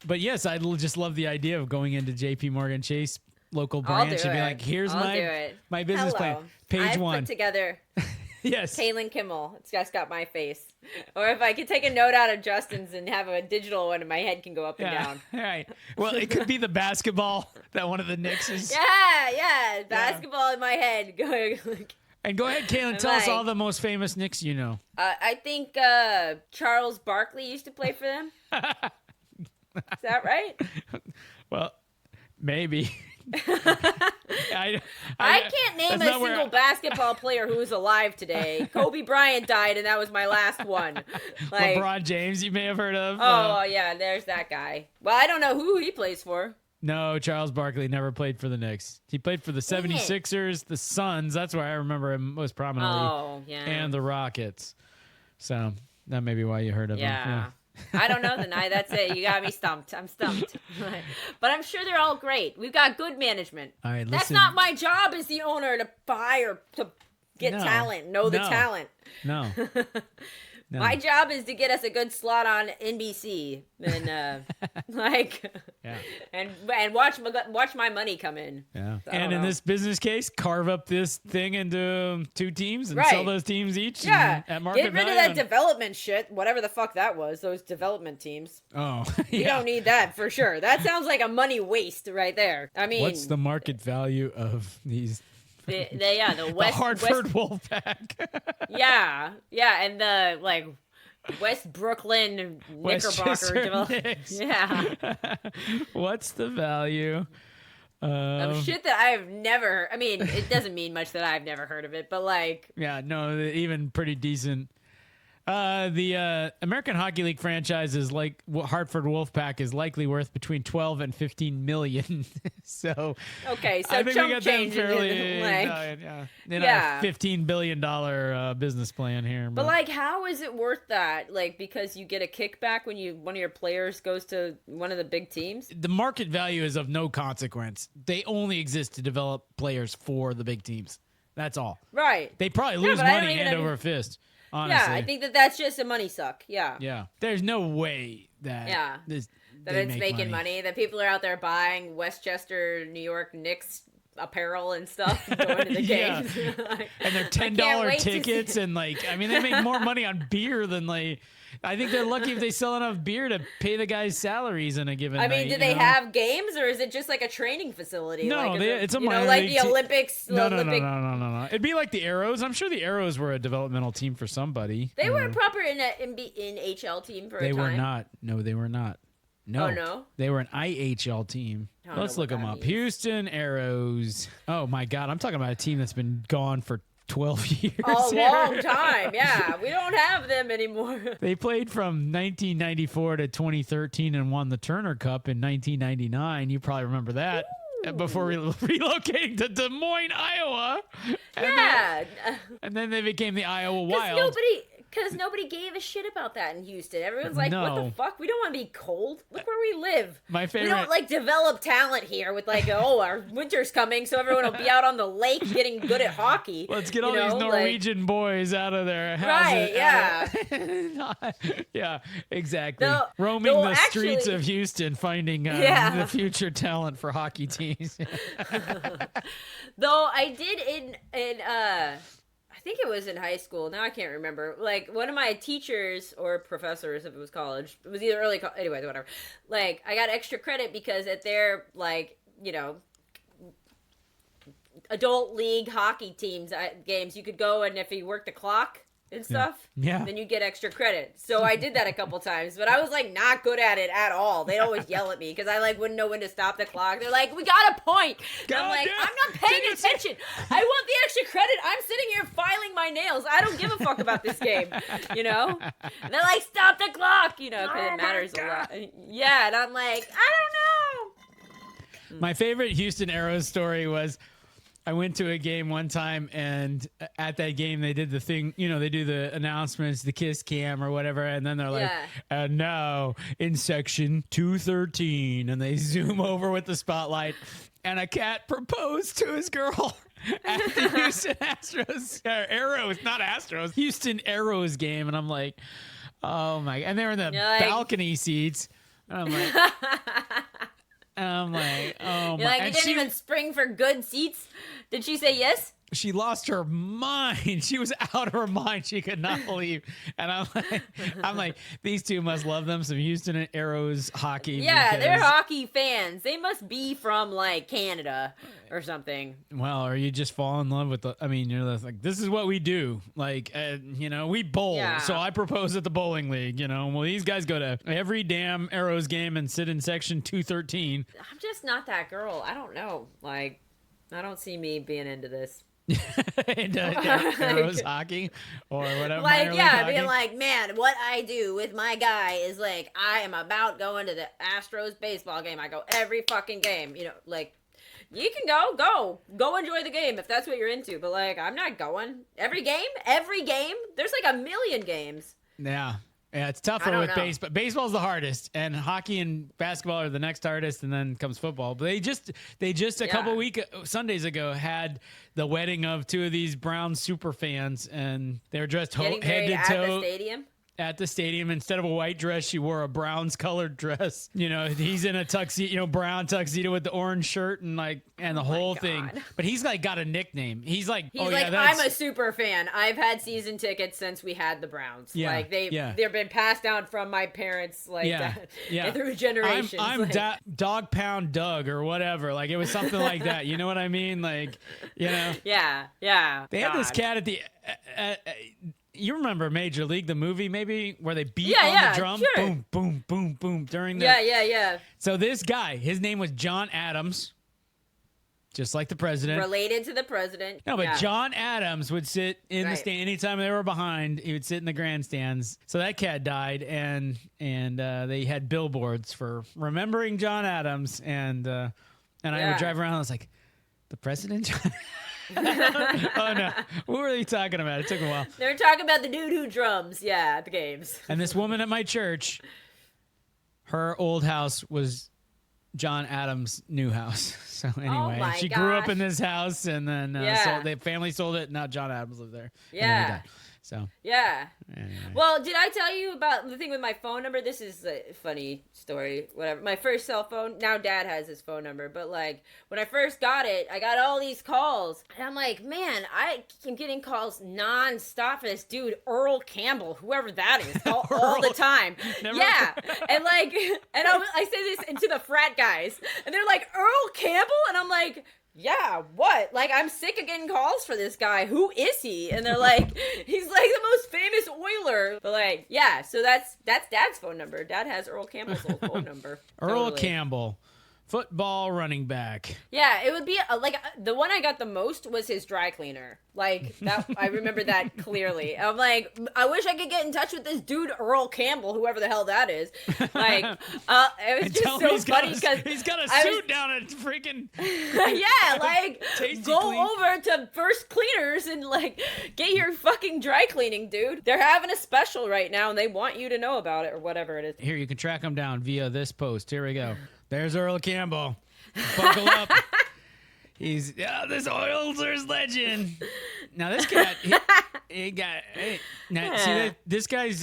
But yes, I just love the idea of going into JP Morgan Chase local branch and be like, here's my business plan. Page 1. Put together. Yes. Kalyn Kimmel. It's just got my face. Or if I could take a note out of Justin's and have a digital one and my head can go up and down. Right. Well, it could be the basketball that one of the Knicks is. Yeah. Basketball in my head. And go ahead, Kalyn. Tell us all the most famous Knicks you know. I think Charles Barkley used to play for them. Is that right? Well, maybe. I can't name a single basketball player who is alive today. Kobe Bryant died, and that was my last one. LeBron James, you may have heard of. Yeah, there's that guy. Well, I don't know who he plays for. No, Charles Barkley never played for the Knicks. He played for the 76ers, the Suns. That's where I remember him most prominently. Oh, yeah. And the Rockets. So that may be why you heard of him. Yeah. I don't know, Denai. That's it. You got me stumped. I'm stumped. But I'm sure they're all great. We've got good management. All right, that's not my job as the owner to buy or to get talent. Know the talent. No. My job is to get us a good slot on NBC and and watch my money come in. Yeah. So and in this business case, carve up this thing into 2 teams and sell those teams each. Yeah. At market Get rid of that development shit, whatever the fuck that was. Those development teams. Oh, you don't need that for sure. That sounds like a money waste right there. I mean, what's the market value of these? The Hartford Wolfpack. yeah, and the West Brooklyn Knickerbocker. Yeah. What's the value of shit that I've never? I mean, it doesn't mean much that I've never heard of it, but even pretty decent. The American Hockey League franchise is Hartford Wolfpack is likely worth between 12 and 15 million. So okay, so I think chump we got them fairly $15 billion business plan here. But how is it worth that? Because you get a kickback when one of your players goes to one of the big teams. The market value is of no consequence. They only exist to develop players for the big teams. That's all. Right. They probably lose but I don't money even hand have- over fist. Honestly. Yeah, I think that's just a money suck. Yeah. Yeah. There's no way that That it's making money. That people are out there buying Westchester, New York Knicks apparel and stuff going to the games. And they're $10 tickets and like, I mean, they make more money on beer than like, I think they're lucky if they sell enough beer to pay the guys' salaries in a given night. I mean, do they have games or is it just like a training facility? No, it's a minor like league the Olympics. No. It'd be like the Arrows. I'm sure the Arrows were a developmental team for somebody. They were proper in HL team for a time. They were not. No, they were not. No. Oh, no? They were an IHL team. Let's look them up. Means. Houston Arrows. Oh, my God. I'm talking about a team that's been gone for 12 years. A long time, yeah. We don't have them anymore. They played from 1994 to 2013 and won the Turner Cup in 1999. You probably remember that. Ooh. Before relocating to Des Moines, Iowa. And then they became the Iowa Wild. Because nobody gave a shit about that in Houston. Everyone's like, what the fuck? We don't want to be cold. Look where we live. My favorite. We don't like develop talent here with like, our winter's coming, so everyone will be out on the lake getting good at hockey. Let's get all these Norwegian boys out of there. Yeah, exactly. Roaming the streets of Houston, finding the future talent for hockey teams. Though I did in I think it was in high school. Now I can't remember. Like, one of my teachers or professors, if it was college, it was either early anyway, whatever. Like, I got extra credit because at their, like, adult league hockey teams games, you could go and if you worked the clock and stuff, then you get extra credit. So I did that a couple times, but I was like not good at it at all. They'd always yell at me because I like wouldn't know when to stop the clock. They're like, "We got a point." I'm like, "I'm not paying attention. I want the extra credit. I'm sitting here filing my nails. I don't give a fuck about this game." And they're like, "Stop the clock," because it matters a lot. Yeah, and I'm like, I don't know. My favorite Houston Arrows story was, I went to a game one time, and at that game, they did the thing, they do the announcements, the kiss cam or whatever, and then they're like, and now in section 213, and they zoom over with the spotlight, and a cat proposed to his girl at the Houston Houston Arrows game, and I'm like, oh my, and they're in the balcony seats, and I'm like... oh my. You're like, you didn't even spring for good seats? Did she say yes? She lost her mind. She was out of her mind. She could not believe. And I'm like, these two must love them some Houston Arrows hockey. Yeah, they're hockey fans. They must be from like Canada or something. Well, or you just fall in love with you're like, this is what we do. Like, we bowl. Yeah. So I propose at the bowling league, Well, these guys go to every damn Arrows game and sit in section 213. I'm just not that girl. I don't know. Like, I don't see me being into this. Arrows hockey or whatever. Like, being like, man, what I do with my guy is like, I am about going to the Astros baseball game. I go every fucking game. Like, you can go enjoy the game if that's what you're into. But like, I'm not going every game. There's like a million games. Yeah. Yeah, it's tougher with baseball. Baseball's the hardest, and hockey and basketball are the next hardest, and then comes football. But they just a couple Sundays ago had the wedding of two of these Browns super fans, and they were dressed head to toe. At the stadium? At the stadium, instead of a white dress, she wore a Browns colored dress. He's in a tuxedo, brown tuxedo with the orange shirt and the whole thing. But he's like got a nickname. He's like, I'm a super fan. I've had season tickets since we had the Browns. Yeah, like they've been passed down from my parents, through generations. I'm Dog Pound Doug or whatever. Like it was something like that. You know what I mean? Like, Yeah. They had this cat at the. You remember Major League, the movie, maybe, where they beat on the drum? Sure. Boom, boom, boom, boom, during the... Yeah. So this guy, his name was John Adams, just like the president. Related to the president. No, but John Adams would sit in the stand. Anytime they were behind, he would sit in the grandstands. So that cat died, and they had billboards for remembering John Adams, and I would drive around, and I was like, the president? Oh no! What were they talking about? It took a while. They were talking about the dude who drums, at the games. And this woman at my church, her old house was John Adams' new house. So anyway, my she grew up gosh. in this house, and then the family sold it. And now John Adams lived there. And then he died. So Yeah. anyway. Well, did I tell you about the thing with my phone number? This is a funny story. Whatever. My first cell phone. Now Dad has his phone number, but like when I first got it, I got all these calls, and I'm like, man, I am getting calls nonstop for this dude, Earl Campbell, whoever that is, all the time. Yeah, and like, and I say this into the frat guys, and they're like, Earl Campbell, and I'm like, yeah, what? Like, I'm sick of getting calls for this guy. Who is he? And they're like, he's like the most famous Oiler. But like, yeah, so that's Dad's phone number. Dad has Earl Campbell's old phone number. Earl Campbell, football running back. Yeah, it would be like the one I got the most was his dry cleaner. Like that, I remember that clearly. I'm like, I wish I could get in touch with this dude Earl Campbell, whoever the hell that is. Like, it was just so funny because he's got a suit down at freaking. Yeah, like go Clean. over to First Cleaners and like get your fucking dry cleaning, dude. They're having a special right now, and they want you to know about it or whatever it is. Here, you can track him down via this post. Here we go. There's Earl Campbell. Buckle up. He's this Oilers legend. Now this guy, see this guy's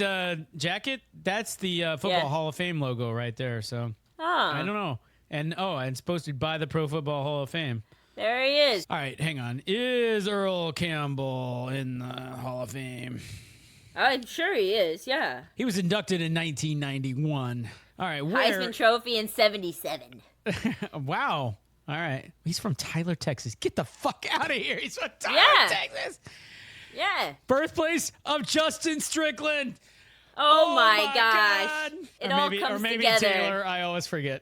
jacket? That's the Football Hall of Fame logo right there. So I don't know. And it's posted by the Pro Football Hall of Fame. There he is. All right, hang on. Is Earl Campbell in the Hall of Fame? I'm sure he is. Yeah. He was inducted in 1991. All right, Heisman Trophy in '77. Wow. All right. He's from Tyler, Texas. Get the fuck out of here. He's from Tyler, Texas. Yeah. Birthplace of Justin Strickland. Oh my gosh. God. It all comes or maybe together. Taylor. I always forget.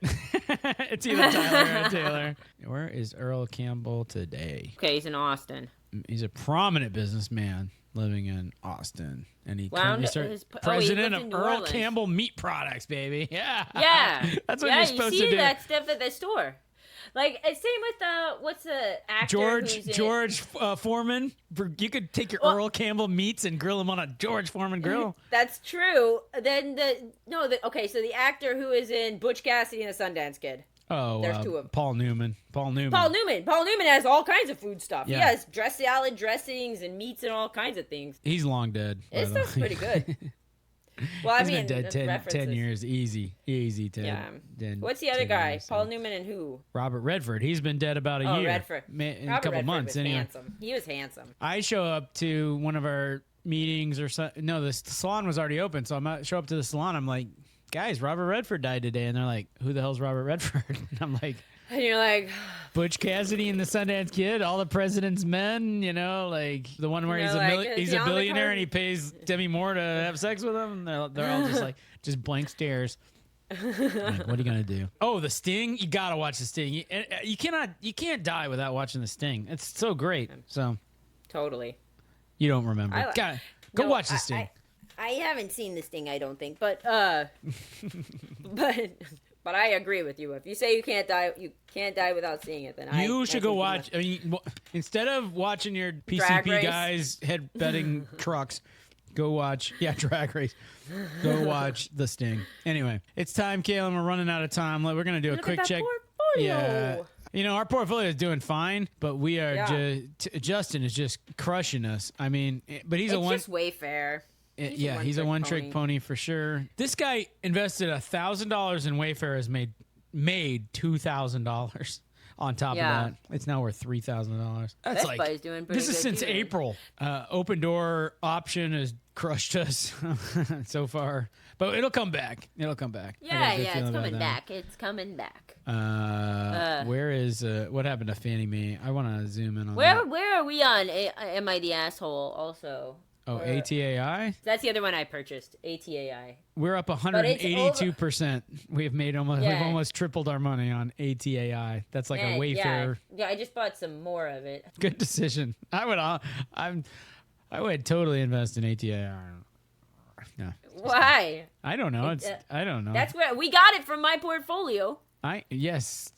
It's either Tyler or Taylor. Where is Earl Campbell today? Okay, he's in Austin. He's a prominent businessman living in Austin. And he president of Earl Campbell Meat Products, baby. Yeah. Yeah. That's what you're supposed to do. You see that stuff at the store. Like, same with what's the actor George Foreman. You could take your Earl Campbell meats and grill them on a George Foreman grill. That's true. Then okay, so the actor who is in Butch Cassidy and the Sundance Kid. Oh, there's two of them. Paul Newman has all kinds of food stuff. Yeah. He has salad dressings and meats and all kinds of things. He's long dead. His stuff's pretty good. Well, I mean, been dead 10 years. Easy. Yeah. What's the other guy? Years, Paul Newman and who? Robert Redford. He's been dead about a year. Redford. A couple months. Was handsome. He was handsome. I show up to one of our meetings or something. No, the salon was already open. So I show up to the salon. I'm like, guys, Robert Redford died today. And they're like, who the hell's Robert Redford? And I'm like, and you're like, Butch Cassidy and the Sundance Kid, all the president's men, like the one where he's a billionaire and he pays Demi Moore to have sex with him. And they're all just like, just blank stares. Like, what are you gonna do? Oh, The Sting! You gotta watch The Sting. You can't die without watching The Sting. It's so great. So totally. You don't remember? Go watch The Sting. I haven't seen The Sting, I don't think, but but I agree with you. If you say you can't die without seeing it, then you should go watch. I mean, instead of watching your PCP guys headbutting trucks, go watch Drag Race. Go watch The Sting. Anyway, it's time, Kalyn. We're running out of time. We're gonna do a quick check. Portfolio. Yeah. Our portfolio is doing fine, but we are Justin is just crushing us. I mean, but he's just Wayfair. He's a one-trick pony for sure. This guy invested $1,000 in Wayfair, has made $2,000 on top of that. It's now worth $3,000. That's Best Buy's doing pretty this is good since too. April. Open Door option has crushed us so far, but it'll come back. It'll come back. Yeah, it's coming back. It's coming back. Where is what happened to Fannie Mae? I want to zoom in on where are we on? Am I the asshole? Also. Oh, ATAI? That's the other one I purchased. ATAI. We're up 182%. We've almost tripled our money on ATAI. That's like a Wayfair. Yeah, I just bought some more of it. Good decision. I would totally invest in ATAI. No. Why? I don't know. I don't know. That's where we got it from my portfolio. Yes,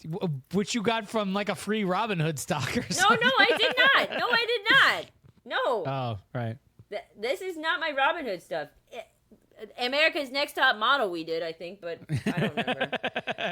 which you got from like a free Robinhood stock or something. No, I did not. No, I did not. No. Oh, right. This is not my Robinhood stuff. America's Next Top Model we did, I think, but I don't remember.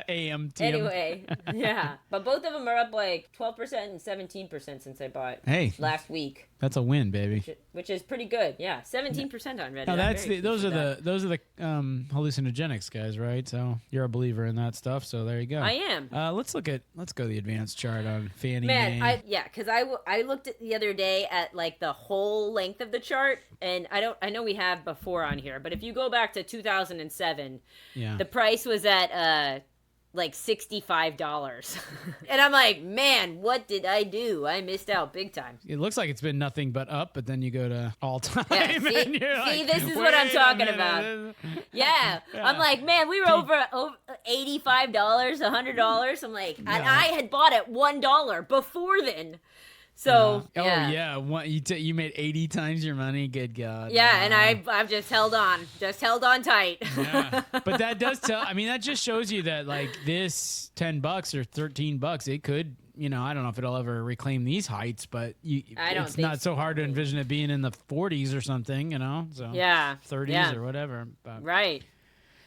AM. Anyway, yeah. But both of them are up like 12% and 17% since I bought last week. That's a win, baby. Which is pretty good. Yeah, 17% on Reddit. No, those are the hallucinogenics guys, right? So you're a believer in that stuff. So there you go. I am. Let's go to the advanced chart on Fannie Man, Mae. because I looked at the other day at like the whole length of the chart, and I know we have before on here, but if you go back to 2007, the price was at like $65. And I'm like, man, what did I do? I missed out big time. It looks like it's been nothing but up, but then you go to all time. Yeah, see, this is what I'm talking about. Yeah. I'm like, man, we were over $85, $100. I'm like, and I had bought it $1 before then. So you made 80 times your money. Good God. Yeah, and I've just held on tight. Yeah, but that does tell. I mean, that just shows you that like this $10 or $13, it could. I don't know if it'll ever reclaim these heights, but it's not so hard to envision it being in the 40s or something. So 30s or whatever. But right.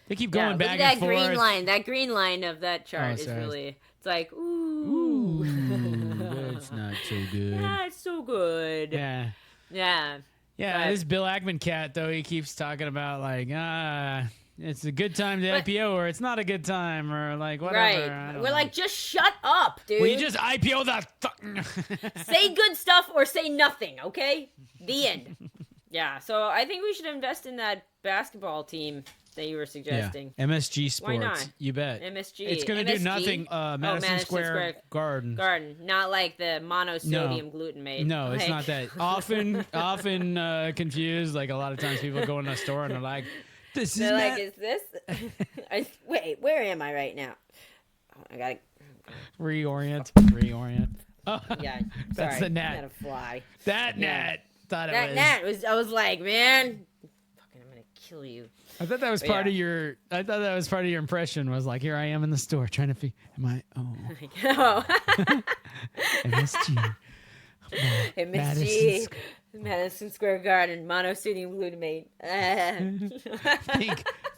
They keep going back look at and forth. Green line. That green line of that chart is really. It's like ooh. That's not so good. Yeah, it's so good. Yeah. Yeah. Yeah, this Bill Ackman cat, though, he keeps talking about, like, it's a good time to IPO or it's not a good time or, like, whatever. Right. We're like, just shut up, dude. Will you just IPO that? Say good stuff or say nothing, okay? The end. Yeah, so I think we should invest in that basketball team that you were suggesting. Yeah. MSG Sports. Why not? You bet. MSG. It's going to do nothing. Madison Square Garden. Not like the monosodium glutamate. No, it's not that. Often confused. Like a lot of times people go in a store and they're like, is this? Wait, where am I right now? Oh, I got to reorient. Oh, yeah. That's the gnat. I got to fly. That gnat. That gnat was. I was like, man, fucking, I'm gonna kill you. I thought that was part of your. I thought that was part of your impression. Was like, here I am in the store trying to figure. Am I? Oh. MSG. Madison Square Garden. Monosodium glutamate.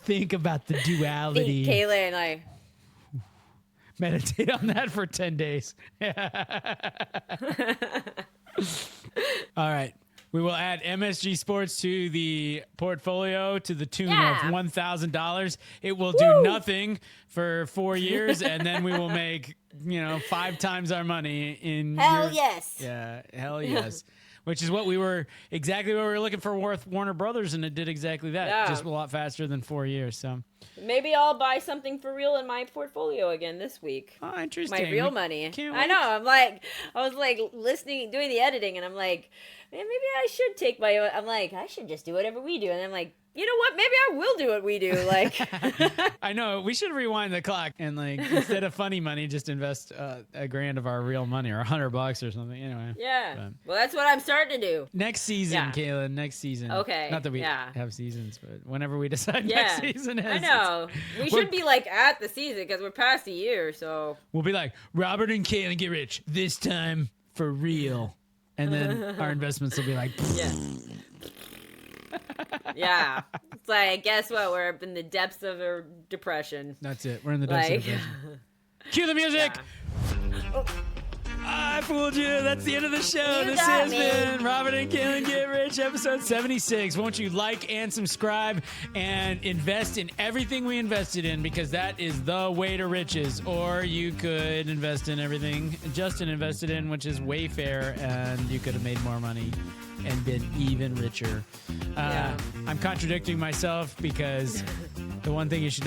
think about the duality. Kalyn, like. Meditate on that for 10 days. All right. We will add MSG Sports to the portfolio to the tune of $1,000. It will do nothing for 4 years, and then we will make 5 times our money in. Yes. Yeah, hell yes. Which is what we were looking for with Warner Brothers, and it did exactly that. Just a lot faster than 4 years. So maybe I'll buy something for real in my portfolio again this week. Oh, interesting. My real money. I know. I was like listening, doing the editing, and I'm like, man, maybe I should take my own. I'm like, I should just do whatever we do. And I'm like, you know what? Maybe I will do what we do. Like, I know we should rewind the clock and like instead of funny money, just invest $1,000 of our real money or $100 or something. Anyway. Yeah. Well, that's what I'm starting to do. Next season, Kalyn. Next season. Okay. Not that we have seasons, but whenever we decide next season is. I know. We should be like at the season because we're past a year, so we'll be like Robert and Kalyn get rich this time for real, and then our investments will be like. Yeah. It's like, guess what? We're in the depths of a depression. That's it. We're in the depths of depression. Cue the music! Yeah. I fooled you. That's the end of the show. This has been Robert and Kalyn Get Rich, episode 76. Won't you like and subscribe and invest in everything we invested in because that is the way to riches. Or you could invest in everything Justin invested in, which is Wayfair, and you could have made more money and been even richer. I'm contradicting myself because the one thing you should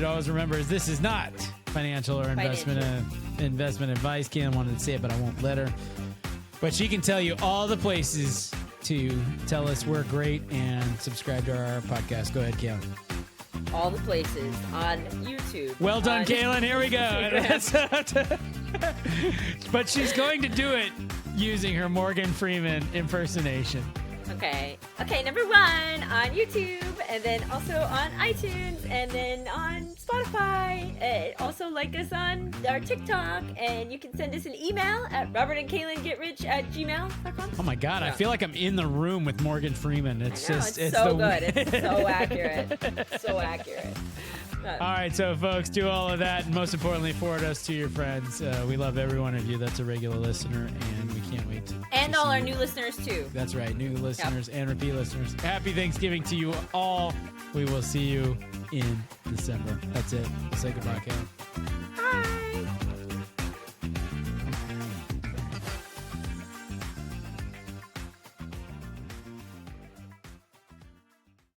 always remember is this is not financial or investment advice. Kalyn wanted to say it, but I won't let her. But she can tell you all the places to tell us we're great and subscribe to our podcast. Go ahead, Kalyn. All the places on YouTube. Well done, Kalyn. Here we go. But she's going to do it using her Morgan Freeman impersonation. Okay, number 1 on YouTube, and then also on iTunes, and then on Spotify, and also like us on our TikTok, and you can send us an email at robertandkalyngetrich@gmail.com. Oh my God, I feel like I'm in the room with Morgan Freeman. It's so good. It's so accurate. So accurate. All right, so folks, do all of that, and most importantly, forward us to your friends. We love every one of you that's a regular listener, and we can't wait to And see all our you. new listeners, too. That's right, new listeners and repeat listeners. Happy Thanksgiving to you all. We will see you in December. That's it. Say goodbye, Kalyn. Bye.